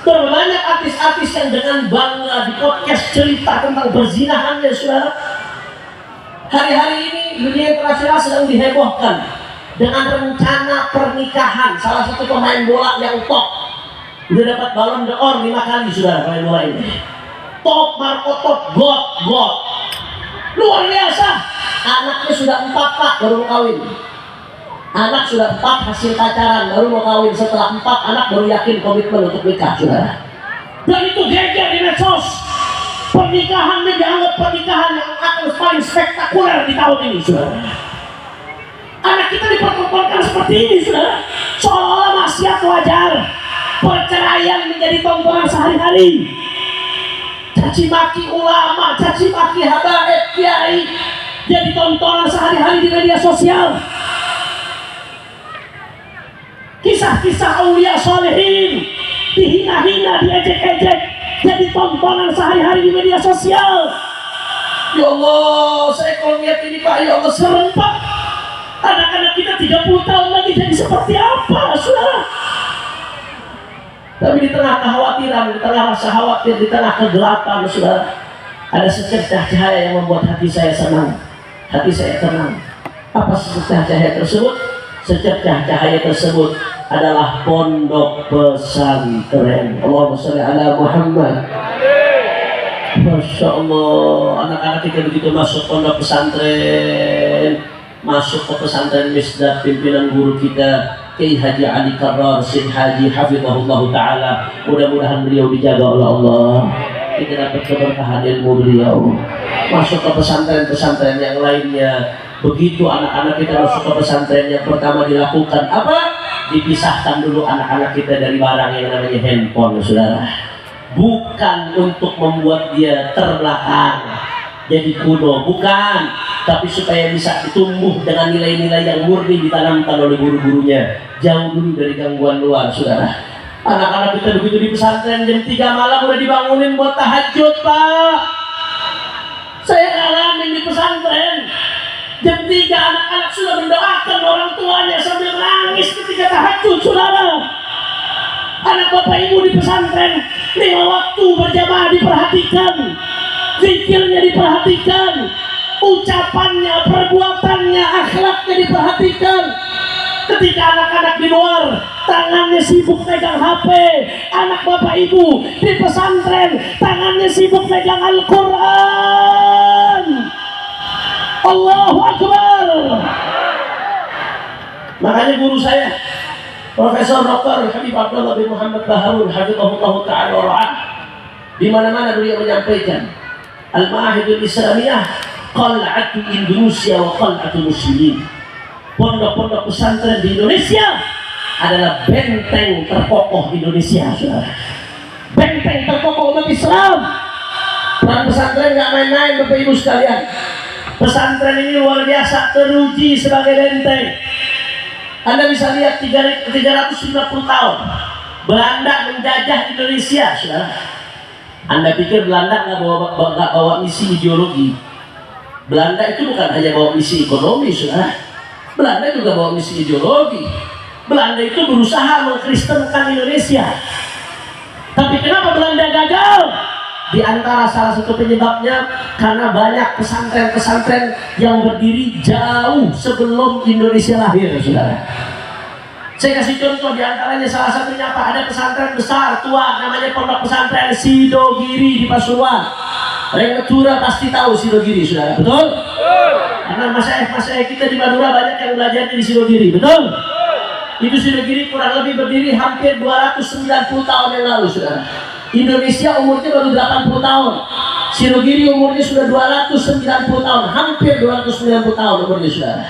Berapa banyak artis-artis yang dengan bangga di podcast cerita tentang berzinahannya, saudara. Hari-hari ini dunia internasional sedang dihebohkan dengan rencana pernikahan salah satu pemain bola yang top. Udah dapat Ballon d'Or 5 kali, saudara, pemain bola ini. Top, Marco top, God. Luar biasa. Anaknya sudah 4, Pak, baru mau kawin. Anak sudah 4 hasil pacaran, baru mau kawin. Setelah 4 anak baru yakin komitmen untuk nikah, saudara. Dan itu geger di medsos. Pernikahannya dianggap pernikahan yang akan paling spektakuler di tahun ini, saudara. Anak kita dipertontonkan seperti ini, saudara. Seolah-olah maksiat wajar. Perceraian menjadi tontonan sehari-hari. Caci maki ulama, caci maki habaib kiai jadi tontonan sehari-hari di media sosial. Kisah-kisah aulia solehin dihina-hina, diejek-ejek, jadi tontonan sehari-hari di media sosial. Ya Allah, saya kalau lihat ini, Pak, ya Allah, serem, Pak. Anak-anak kita 30 tahun lagi jadi seperti apa, saudara? Tapi di tengah kekhawatiran, di tengah rasa khawatir, di tengah kegelapan, saudara, ada secercah cahaya yang membuat hati saya senang, hati saya tenang. Apa secercah cahaya tersebut? Secercah cahaya tersebut adalah pondok pesantren. Allahumma sholli ala Muhammad. Masya Allah, anak-anak kita begitu masuk pondok pesantren, masuk ke pesantren Misdat, pimpinan guru kita Kiai Haji Ali Karrar Sin Haji hafizahullah ta'ala. Mudah-mudahan beliau dijaga oleh Allah, kita dapat keberkahan ilmu beliau. Masuk ke pesantren-pesantren yang lainnya. Begitu anak-anak kita masuk ke pesantren, yang pertama dilakukan apa? Dipisahkan dulu anak-anak kita dari barang yang namanya handphone, saudara. Bukan untuk membuat dia terbelakang, jadi kuno, bukan, tapi supaya bisa tumbuh dengan nilai-nilai yang murni ditanamkan oleh guru-gurunya. Jauh dulu dari gangguan luar, saudara. Anak-anak kita begitu di pesantren jam 3 malam udah dibangunin buat tahajud, Pak. Saya ngalamin di pesantren. Jam 3 anak-anak sudah mendoakan orang tuanya sambil menangis ketika tahajud, saudara. Anak bapak ibu di pesantren, 5 waktu berjamaah diperhatikan, zikirnya diperhatikan, ucapannya, perbuatannya, akhlaknya diperhatikan. Ketika anak-anak di luar, tangannya sibuk pegang HP. Anak bapak ibu di pesantren, tangannya sibuk pegang Al-Quran. Allahu Akbar. Makanya guru saya Profesor Dr. Habib Abdullah bin Muhammad Baharun hafizahullah ta'ala wa ra'ah, di mana-mana beliau menyampaikan Al-Ma'ahidul Islamiyah qal'atu Indonesia wa qal'atu muslimin. Pondok-pondok pesantren di Indonesia adalah benteng terkokoh Indonesia, saudara. Benteng terkokoh umat Islam. Peran pesantren nggak main-main, Bapak Ibu sekalian. Pesantren ini luar biasa, teruji sebagai benteng. Anda bisa lihat 350 tahun Belanda menjajah Indonesia, saudara. Anda pikir Belanda nggak bawa misi ideologi? Belanda itu bukan hanya bawa misi ekonomi, saudara. Belanda juga bawa misi ideologi. Belanda itu berusaha mengkristenkan Indonesia. Tapi kenapa Belanda gagal? Di antara salah satu penyebabnya karena banyak pesantren-pesantren yang berdiri jauh sebelum Indonesia lahir, saudara. Saya kasih contoh, di antaranya salah satunya apa? Ada pesantren besar tua namanya Pondok Pesantren Sidogiri di Pasuruan. Yang Madura pasti tahu Sidogiri, saudara, betul? Karena masyarakat kita di Madura banyak yang belajar di Sidogiri, betul? Itu Sidogiri kurang lebih berdiri hampir 290 tahun yang lalu, saudara. Indonesia umurnya baru 80 tahun. Sidogiri umurnya sudah 290 tahun, hampir 290 tahun umurnya, saudara.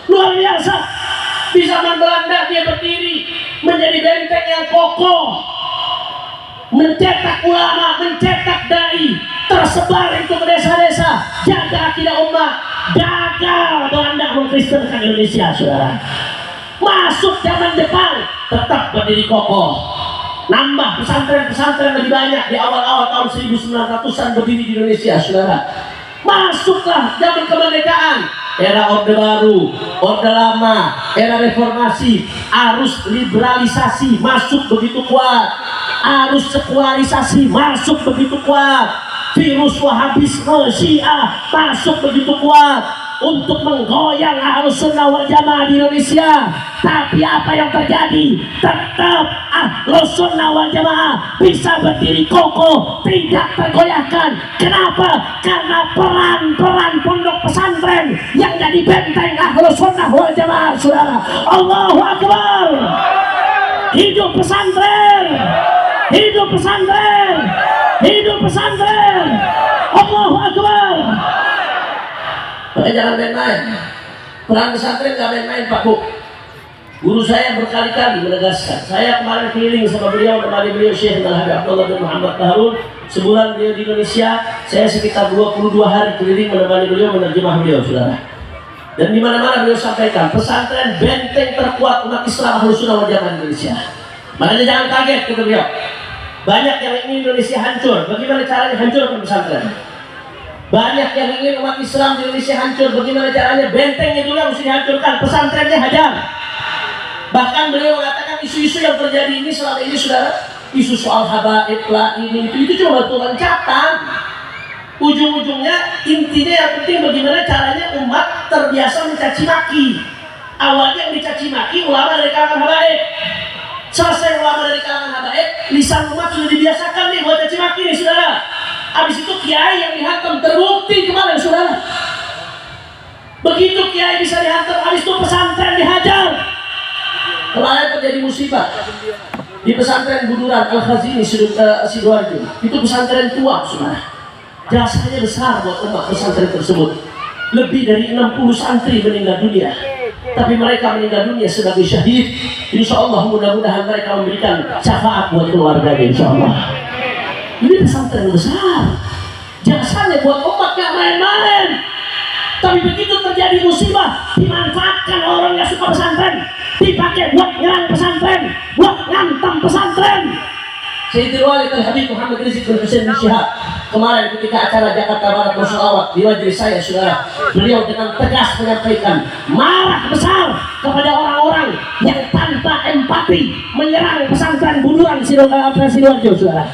Luar biasa. Di zaman Belanda dia berdiri menjadi benteng yang kokoh, mencetak ulama, mencetak dai, tersebar itu ke desa-desa, jaga akidah umat. Gagal Belanda mengkristenkan Indonesia, saudara. Masuk zaman Jepang, tetap berdiri kokoh. Nambah pesantren-pesantren lebih banyak di awal-awal tahun 1900-an berdiri di Indonesia, saudara. Masuklah zaman kemerdekaan, era Orde Baru, Orde Lama, era reformasi, arus liberalisasi masuk begitu kuat, arus sekularisasi masuk begitu kuat, virus Wahabisme Syiah masuk begitu kuat untuk menggoyang Ahlus Sunnah wal Jamaah di Indonesia. Tapi apa yang terjadi? Tetap Ahlus Sunnah wal Jamaah bisa berdiri kokoh, tidak tergoyahkan. Kenapa? Karena peran-peran pondok pesantren yang jadi benteng Ahlus Sunnah wal Jamaah, saudara. Allahu Akbar. Hidup pesantren, hidup pesantren, hidup pesantren. Allahu Akbar. Makanya jangan main-main. Peran pesantren jangan main-main, Pak Bu. Guru saya berkali-kali menegaskan. Saya kemarin keliling sama beliau, menemani beliau Syekh Al-Habib Abdullah bin Muhammad Taharun. Sebulan beliau di Indonesia, saya sekitar 22 hari keliling menemani beliau, menerjemah beliau, saudara. Dan di mana-mana beliau sampaikan, pesantren benteng terkuat umat Islam Ahlus Sunnah wal Jamaah Indonesia. Makanya jangan kaget, kata beliau. Banyak yang ingin Indonesia hancur. Bagaimana caranya hancurkan pesantren? Banyak yang ingin umat Islam di Indonesia hancur. Bagaimana caranya? Bentengnya dulu yang mesti dihancurkan, pesantrennya hajar. Bahkan beliau mengatakan isu-isu yang terjadi ini selama ini, saudara, isu soal habaib lah ini itu cuma batu loncatan. Ujung-ujungnya intinya yang penting bagaimana caranya umat terbiasa mencaci maki. Awalnya yang dicaci maki ulama dari kalangan habaib. Selesai ulama dari kalangan habaib, lisan umat sudah dibiasakan nih buat caci maki nih, saudara. Habis itu kiai yang dihantam, terbukti kemarin, saudara. Begitu kiai bisa dihantam, habis itu pesantren dihajar. Kemarin terjadi musibah di pesantren Buduran Al-Khazini Sidoarjo. Itu pesantren tua, saudara. Jasanya besar buat umat pesantren tersebut. Lebih dari 60 santri meninggal dunia. Tapi mereka meninggal dunia sebagai syahid. Insya Allah mudah-mudahan mereka memberikan syafaat buat keluarganya, insya Allah. Ini pesantren besar. Jasanya buat umat gak main-main. Tapi begitu terjadi musibah, dimanfaatkan orang yang suka pesantren, dipakai buat nyerang pesantren, buat ngantem pesantren. Sayyidul Walid Al-Habib Muhammad Rizik bin Hussein bin Syihab kemarin ketika acara Jakarta Barat bersolawat di majelis saya, saudara, beliau dengan tegas menyampaikan marah besar kepada orang-orang yang tanpa empati menyerang pesantren Buduran Sidoarjo, saudara.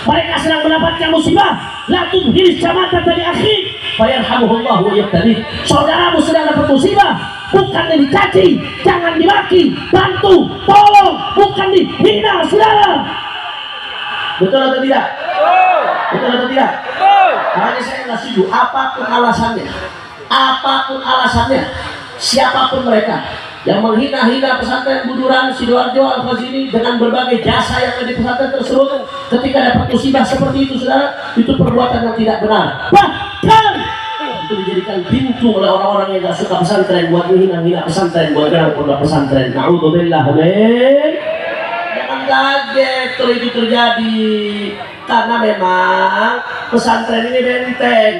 Mereka sedang mendapatkan musibah. La tubhil jama'atan dari akhi fayarhamuhullah wa yabtali. Saudaramu sedang dapat musibah, bukan dicaci, jangan dimaki, bantu, tolong, bukan dihina, saudara. Betul atau tidak? Betul atau tidak? Makanya saya nggak setuju. Apapun alasannya, siapapun mereka yang menghina-hina pesantren Buduran Sidoarjo Al-Khazini dengan berbagai jasa yang ada di pesantren tersebut, ketika dapat musibah seperti itu, saudara, itu perbuatan yang tidak benar. Bahkan itu dijadikan pintu oleh orang-orang yang nggak suka pesantren buat menghina-hina pesantren, buat menyerang pondok pesantren. Na'udzubillah min. Jangan kaget kalau itu terjadi, karena memang pesantren ini benteng.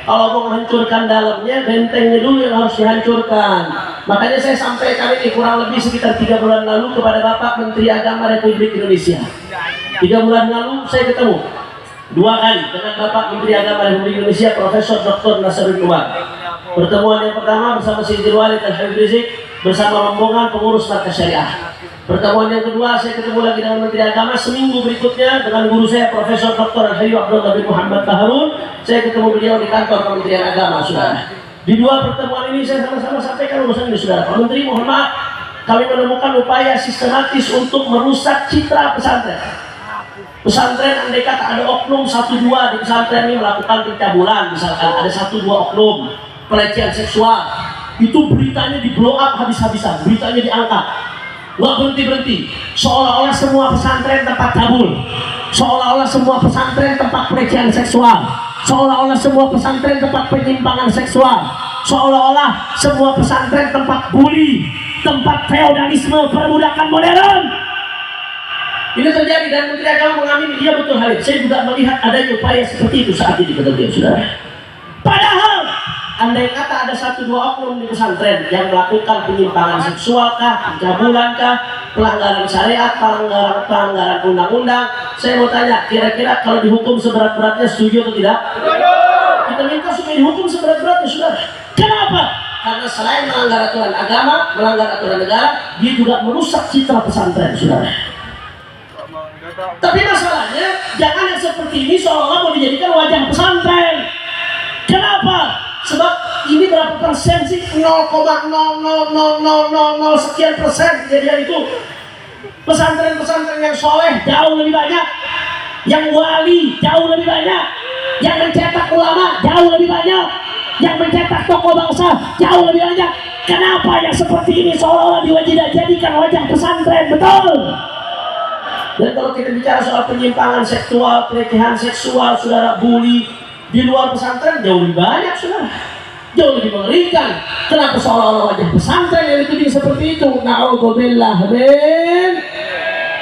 Kalau mau menghancurkan dalamnya, bentengnya dulu yang harus dihancurkan. Makanya saya sampaikan ini kurang lebih sekitar 3 bulan lalu kepada Bapak Menteri Agama Republik Indonesia. 3 bulan lalu saya ketemu 2 kali dengan Bapak Menteri Agama Republik Indonesia Profesor Dr. Nasaruddin Umar. Pertemuan yang pertama bersama Sayyidul Walid Al-Habib Rizik bersama rombongan pengurus Markas Syariah. Pertemuan yang kedua saya ketemu lagi dengan Menteri Agama seminggu berikutnya dengan guru saya Profesor Dr. Al-Habib Abdullah bin Muhammad Taharun. Saya ketemu beliau di kantor Kementerian Agama, saudara. Di 2 pertemuan ini saya sama-sama sampaikan urusan ini, saudara. Pak Menteri, mohon maaf, kami menemukan upaya sistematis untuk merusak citra pesantren. Pesantren andai kata ada oknum 1-2 di pesantren ini melakukan pencabulan, misalkan ada 1-2 oknum pelecehan seksual, itu beritanya di blow up habis-habisan, beritanya diangkat, nggak berhenti-berhenti, seolah-olah semua pesantren tempat cabul, seolah-olah semua pesantren tempat pelecehan seksual, seolah-olah semua pesantren tempat penyimpangan seksual, seolah-olah semua pesantren tempat bully, tempat feodalisme, perbudakan modern. Ini terjadi dan Menteri Agama mengamini, iya betul hal itu. Saya juga melihat adanya upaya seperti itu saat ini, kata beliau, saudara. Padahal andai kata ada 1-2 oknum di pesantren yang melakukan penyimpangan seksual kah, pencabulan kah, pelanggaran syariat, pelanggaran undang-undang, saya mau tanya, kira-kira kalau dihukum seberat-beratnya setuju atau tidak? Kita minta supaya dihukum seberat-beratnya, saudara. Kenapa? Karena selain melanggar aturan agama, melanggar aturan negara, dia juga merusak citra pesantren, saudara. Tapi masalahnya, jangan yang seperti ini seolah-olah mau dijadikan wajah pesantren. Kenapa? Sebab ini berapa persen sih? 0,00000 sekian persen kejadian itu. Pesantren-pesantren yang soleh jauh lebih banyak, yang wali jauh lebih banyak, yang mencetak ulama jauh lebih banyak, yang mencetak tokoh bangsa jauh lebih banyak. Kenapa yang seperti ini seolah-olah dijadikan wajah pesantren? Betul. Dan kalau kita bicara soal penyimpangan seksual, pelecehan seksual, saudara, bully di luar pesantren jauh lebih banyak, saudara, jauh lebih mengerikan. Kenapa seolah-olah wajah pesantren yang dituding seperti itu? Na'udzubillah min.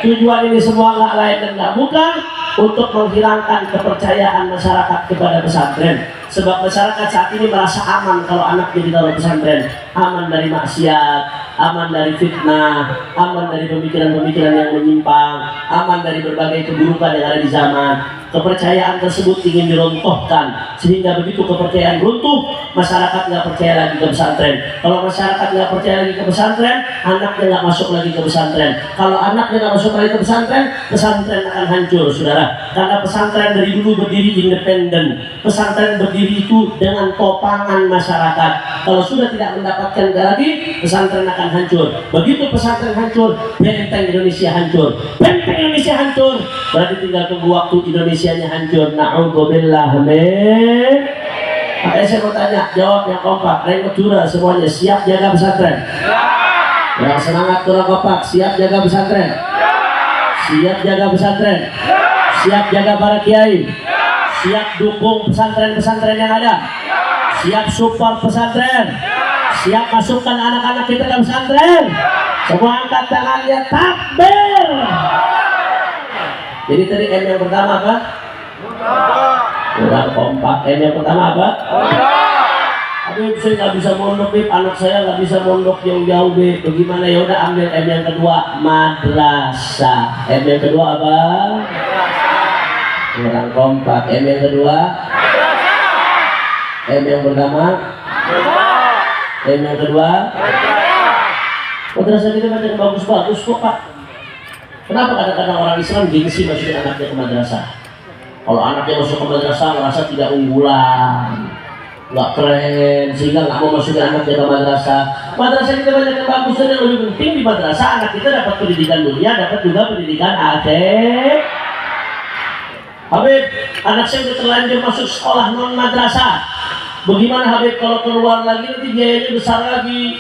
Tujuan ini semua nggak lain dan nggak bukan untuk menghilangkan kepercayaan masyarakat kepada pesantren. Sebab masyarakat saat ini merasa aman kalau anaknya di dalam pesantren, aman dari maksiat, aman dari fitnah, aman dari pemikiran-pemikiran yang menyimpang, aman dari berbagai keburukan yang ada di zaman. Kepercayaan tersebut ingin diruntuhkan, sehingga begitu kepercayaan runtuh, masyarakat nggak percaya lagi ke pesantren. Kalau masyarakat nggak percaya lagi ke pesantren, anaknya nggak masuk lagi ke pesantren. Kalau anaknya nggak masuk lagi ke pesantren, pesantren akan hancur, saudara. Karena pesantren dari dulu berdiri independen. Pesantren berdiri itu dengan topangan masyarakat. Kalau sudah tidak mendapatkan lagi, pesantren akan hancur. Begitu pesantren hancur, benteng Indonesia hancur. Benteng Indonesia hancur, berarti tinggal tunggu waktu Indonesianya hancur. Na'udzubillah min. Makanya saya mau tanya, jawab yang kompak, yang kedua semuanya siap jaga pesantren? Yang semangat kurang kompak, siap jaga pesantren? Siap jaga pesantren? Siap jaga para kiai? Siap dukung pesantren-pesantren yang ada? Siap support pesantren? Siap masukkan anak-anak kita ke pesantren? Semua angkat tangannya, takbir. Jadi tadi M yang pertama apa? Kurang kompak. M yang pertama apa? Aduh, saya nggak bisa mondok, Bib. Anak saya nggak bisa mondok jauh-jauh, Bib. Bagaimana? Ya udah, ambil M yang kedua, madrasah. M yang kedua apa? Kurang kompak. M yang kedua? M yang pertama? M yang kedua? Madrasah kita banyak bagus-bagus kok, Pak. Kenapa kadang-kadang orang Islam gengsi masukin anaknya ke madrasah? Kalau anaknya masuk ke madrasah merasa tidak unggulan, nggak keren, sehingga nggak mau masukin anaknya ke madrasah. Madrasah kita banyak yang bagus, dan yang lebih penting di madrasah anak kita dapat pendidikan dunia, dapat juga pendidikan akhirat. Habib, anak saya sudah terlanjur masuk sekolah non madrasah. Bagaimana Habib kalau keluar lagi nanti biayanya besar lagi?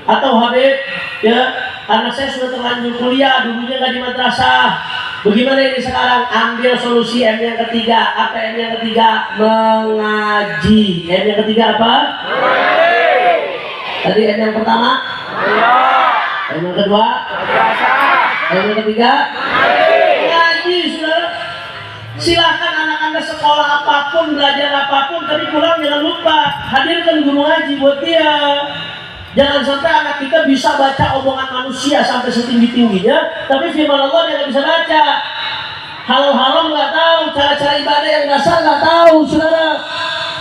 Atau Habib, ya anak saya sudah terlanjur kuliah, dulunya nggak di madrasah. Bagaimana ini sekarang? Ambil solusi M yang ketiga. Apa M yang ketiga? Mengaji. M yang ketiga apa? Tadi M yang pertama? M yang kedua? M yang ketiga? Mengaji, saudara. Silakan anak Anda sekolah apapun, belajar apapun, tapi pulang jangan lupa hadirkan guru ngaji buat dia. Jangan sampai anak kita bisa baca omongan manusia sampai setinggi-tingginya, tapi firman Allah dia nggak bisa baca. Halal haram nggak tahu, cara-cara ibadah yang dasar nggak tahu, saudara.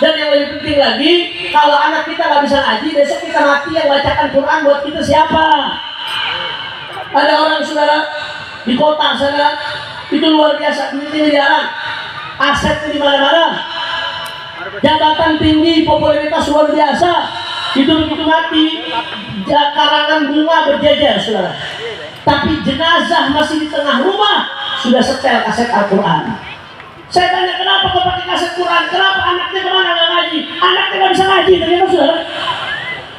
Dan yang lebih penting lagi, kalau anak kita nggak bisa ngaji, besok kita mati yang bacakan Quran buat kita siapa? Ada orang, saudara, di kota sana itu luar biasa, duitnya miliaran, asetnya di mana-mana, jabatan tinggi, popularitas luar biasa. Itu begitu mati, karangan bunga berjejer, saudara. Tapi jenazah masih di tengah rumah, sudah setel kaset Al-Quran. Saya tanya, kenapa kau pakai kaset Quran? Kenapa anaknya kemana nggak ngaji? Anaknya nggak bisa ngaji, ternyata, saudara.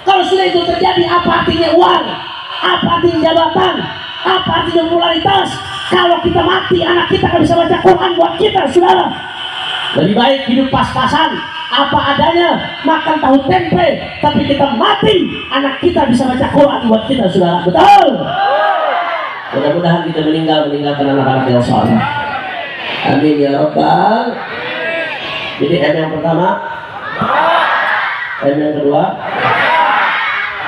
Kalau sudah itu terjadi, apa artinya uang? Apa artinya jabatan? Apa artinya popularitas? Kalau kita mati, anak kita nggak bisa baca Quran buat kita, saudara. Lebih baik hidup pas-pasan, apa adanya, makan tahu tempe, tapi kita mati, anak kita bisa baca Quran buat kita, saudara. Betul? Mudah-mudahan kita meninggalkan anak-anak yang soleh. Amin ya Rabbal. Jadi M yang pertama, M yang kedua,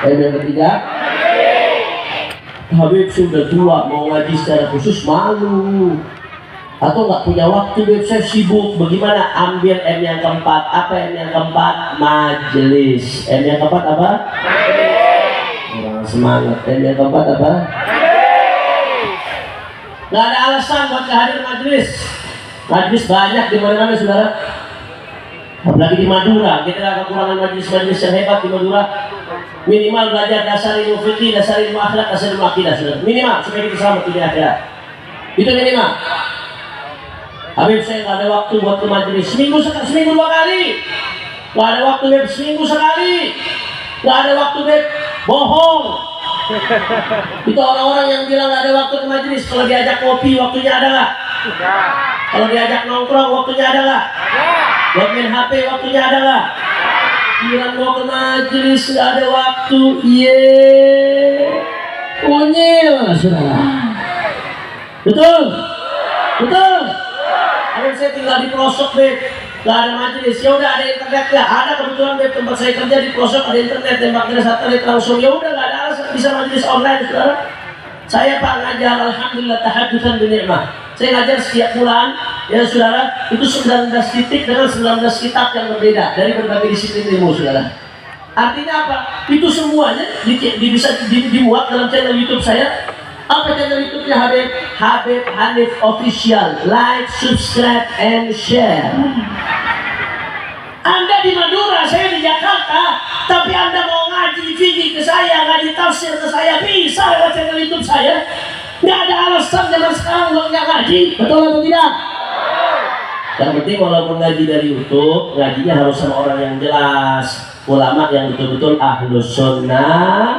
M yang ketiga. Habib sudah tua, mau ngaji secara khusus malu atau nggak punya waktu, Habib saya sibuk. Bagaimana? Ambil M yang keempat. Apa M yang keempat? Majelis. M yang keempat apa? Orang semangat. M yang keempat apa? Nggak ada alasan buat hadir majelis. Majelis banyak di mana-mana saudara. Apalagi di Madura, kita nggak kekurangan majelis-majelis yang hebat di Madura. Minimal belajar dasar ilmu fikih, dasar ilmu akhlak, dasar ilmu akidah, saudara. Minimal supaya kita selamat di akhirat. Itu minimal. Habib saya nggak ada waktu buat ke majelis. Seminggu 2 kali. Nggak ada waktu, Habib. Seminggu sekali. Nggak ada waktu, Habib. Bohong. Itu orang-orang yang bilang nggak ada waktu ke majelis. Kalau diajak kopi, waktunya ada nggak? Kalau diajak nongkrong, waktunya ada nggak? Buat main HP, waktunya ada nggak? Bilang mau ke majelis, nggak ada waktu. Unyil, saudara. Betul? Betul? Habib saya tinggal di pelosok, Beb. Nggak ada majelis. Ya udah, ada internet ya. Ada kebetulan, Beb, tempat saya kerja di pelosok ada internet, tembaknya satelit langsung. Ya udah, nggak ada alasan bisa majelis online, saudara. Saya Pak ngajar, alhamdulillah, tahadutsan binikmah. Saya ngajar setiap bulan, ya saudara, itu 19 titik dengan 19 kitab yang berbeda dari berbagai disiplin ilmu, saudara. Artinya apa? Itu semuanya bisa dimuat dalam channel YouTube saya. Apa channel YouTube-nya Habib? Habib Hanif Official. Like, subscribe, and share. Anda di Madura, saya di Jakarta, tapi Anda mau ngaji fikih ke saya, ngaji tafsir ke saya, bisa lewat channel YouTube saya. Nggak ada alasan zaman sekarang lo nggak ngaji, betul atau tidak? Yang penting walaupun ngaji dari YouTube, ngajinya harus sama orang yang jelas, ulama yang betul-betul ahlus sunnah.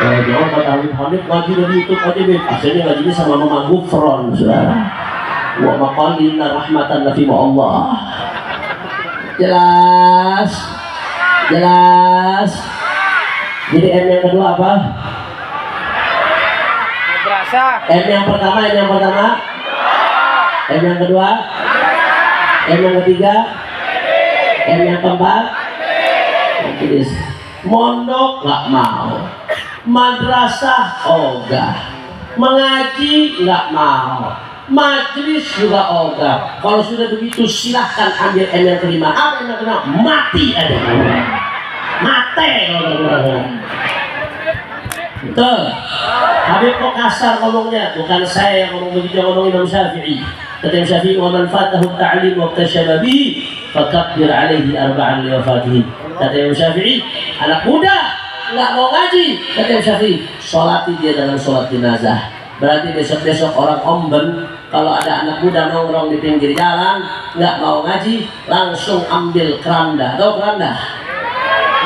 Jangan kata Habib ngaji dari YouTube aja, Beb. Akhirnya ngajinya sama Mama Gufron, saudara. Wa maqalina rahmatan nafi Allah. Jelas, jelas. Jadi M yang kedua apa? M yang pertama, M yang pertama, M yang kedua, M yang ketiga, M yang keempat. Mondok nggak mau, madrasah ogah, mengaji nggak mau, majelis juga ogah. Kalau sudah begitu silahkan ambil M yang kelima. Apa yang kelima? Mati aja. Mati kalau betul. Habib kok kasar ngomongnya? Bukan saya yang ngomong begitu, ngomong Imam Syafi'i. Kata Imam Syafi'i, "Wa man fatahu ta'lim wa iktasaba bihi, fakabbir 'alaihi arba'an li wafatihi." Kata Imam Syafi'i, anak muda nggak mau ngaji, kata Imam Syafi'i, sholati dia dengan sholat jenazah. Berarti besok-besok orang omben, kalau ada anak muda nongkrong di pinggir jalan, nggak mau ngaji, langsung ambil keranda. Tahu keranda?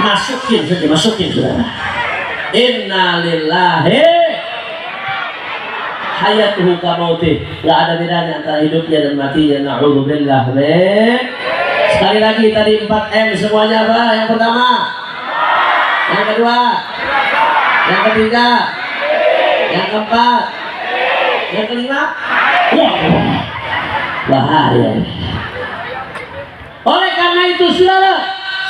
Masukin saja, masukin saudara. Inna lillahi hayatuhu kamautih. Nggak ada bedanya antara hidupnya dan matinya. Na'udzubillah. Sekali lagi tadi 4M semuanya apa? Yang pertama, yang kedua, yang ketiga, yang keempat, yang kelima. Bahaya. Oleh karena itu saudara,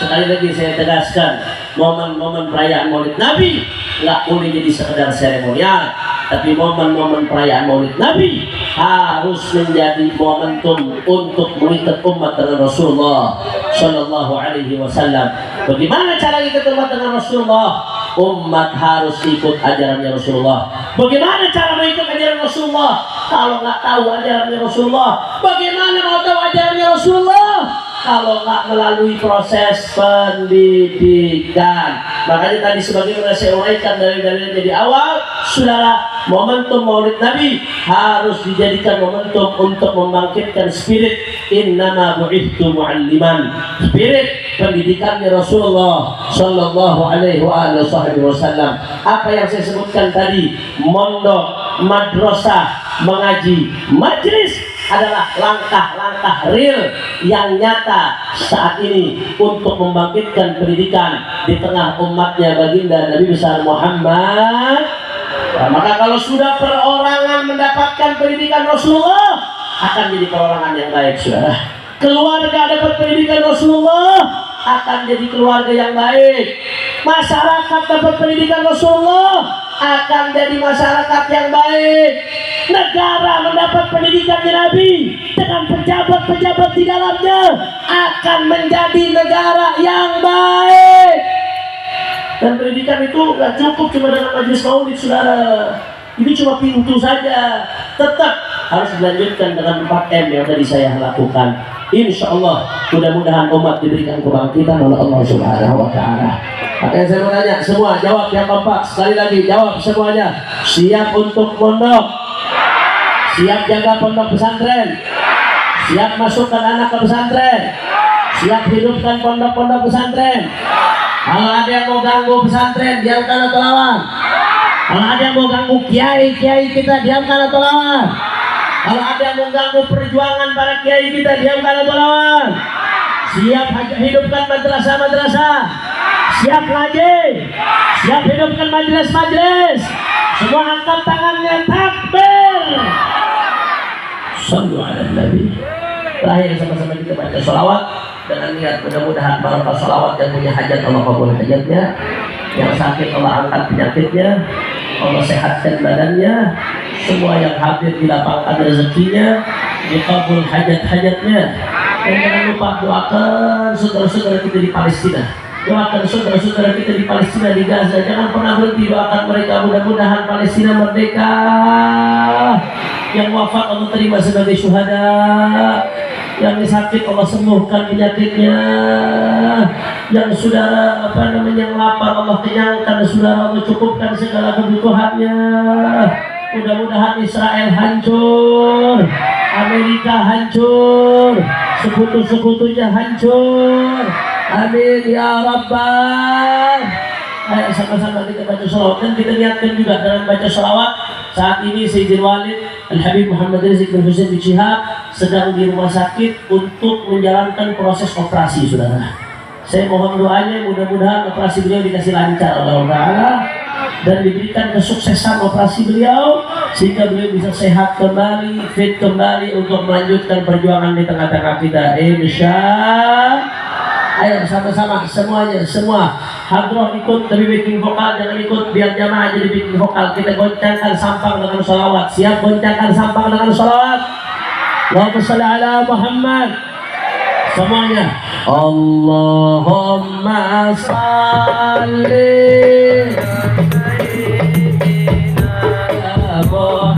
sekali lagi saya tegaskan, momen-momen perayaan Maulid Nabi nggak boleh jadi sekedar seremonial, tapi momen-momen perayaan Maulid Nabi harus menjadi momentum untuk mengikat umat dengan Rasulullah Shallallahu Alaihi Wasallam. Bagaimana cara kita umat dengan Rasulullah? Umat harus ikut ajarannya Rasulullah. Bagaimana cara mengikut ajaran Rasulullah? Kalau nggak tahu ajarannya Rasulullah, bagaimana mau tahu ajarannya Rasulullah? Kalau nggak melalui proses pendidikan. Makanya tadi sebagaimana saya uraikan dari di awal, saudara, momentum Maulid Nabi harus dijadikan momentum untuk membangkitkan spirit innama bu'ithtu mu'alliman, spirit pendidikannya Rasulullah Shallallahu Alaihi Wasallam. Apa yang saya sebutkan tadi, mondok, madrasah, mengaji, majelis adalah langkah-langkah real yang nyata saat ini untuk membangkitkan pendidikan di tengah umatnya baginda Nabi besar Muhammad. Nah, maka kalau sudah perorangan mendapatkan pendidikan Rasulullah, akan jadi perorangan yang baik, saudara. Keluarga dapat pendidikan Rasulullah, akan jadi keluarga yang baik. Masyarakat dapat pendidikan Rasulullah akan jadi masyarakat yang baik. Negara mendapat pendidikan Nabi dengan pejabat-pejabat di dalamnya akan menjadi negara yang baik. Dan pendidikan itu nggak cukup cuma dengan majelis maulid, saudara. Ini cuma pintu saja. Tetap harus dilanjutkan dengan 4M yang tadi saya lakukan. Insya Allah, mudah-mudahan umat diberikan kebangkitan oleh Allah Subhanahu Wa Taala. Makanya saya mau tanya semua, jawab yang kompak. Sekali lagi, jawab semuanya. Siap untuk pondok? Siap jaga pondok pesantren? Siap masukkan anak ke pesantren? Siap hidupkan pondok-pondok pesantren? Kalau ada yang mau ganggu pesantren, diamkan atau lawan? Kalau ada yang mau ganggu kiai-kiai kita, diamkan atau lawan? Kalau ada yang mau ganggu perjuangan para kiai kita, diamkan atau lawan? Siap hidupkan madrasah-madrasah? Siap ngaji? Siap hidupkan majelis-majelis? Semua angkat tangannya, takbir. Sallu ala Nabi. Terakhir sama-sama kita baca sholawat dengan niat mudah-mudahan para sholawat yang punya hajat Allah kabul hajatnya, yang sakit Allah angkat penyakitnya, Allah sehatkan badannya, semua yang hadir dilapangkan rezekinya, dikabul hajat-hajatnya. Dan jangan lupa doakan saudara-saudara kita di Palestina. Doakan saudara-saudara kita di Palestina, di Gaza. Jangan pernah berhenti doakan mereka. Mudah-mudahan Palestina merdeka. Yang wafat Allah terima sebagai syuhada. Yang sakit Allah sembuhkan penyakitnya. Yang saudara yang lapar Allah kenyangkan. Saudara Allah cukupkan segala kebutuhannya. Mudah-mudahan Israel hancur, Amerika hancur, sekutu-sekutunya hancur. Amin ya Rabbal. Ayo sama-sama kita baca sholawat. Dan kita niatkan juga dalam baca sholawat. Saat ini Sayyidil Walid Al-Habib Muhammad Rizik bin Husain bin Syihab sedang di rumah sakit untuk menjalankan proses operasi, saudara. Saya mohon doanya, mudah-mudahan operasi beliau dikasih lancar oleh Allah Ta'ala dan diberikan kesuksesan operasi beliau sehingga beliau bisa sehat kembali, fit kembali untuk melanjutkan perjuangan di tengah-tengah kita. Ayo sama-sama semuanya, semua hadroh ikut tapi bikin vokal, jangan ikut biar jamaah jadi bikin vokal. Kita goncangkan sampang dengan sholawat. Siap goncangkan sampang dengan sholawat? Allahumma sholli ala Muhammad. Semuanya Allahumma sholli ala Muhammad.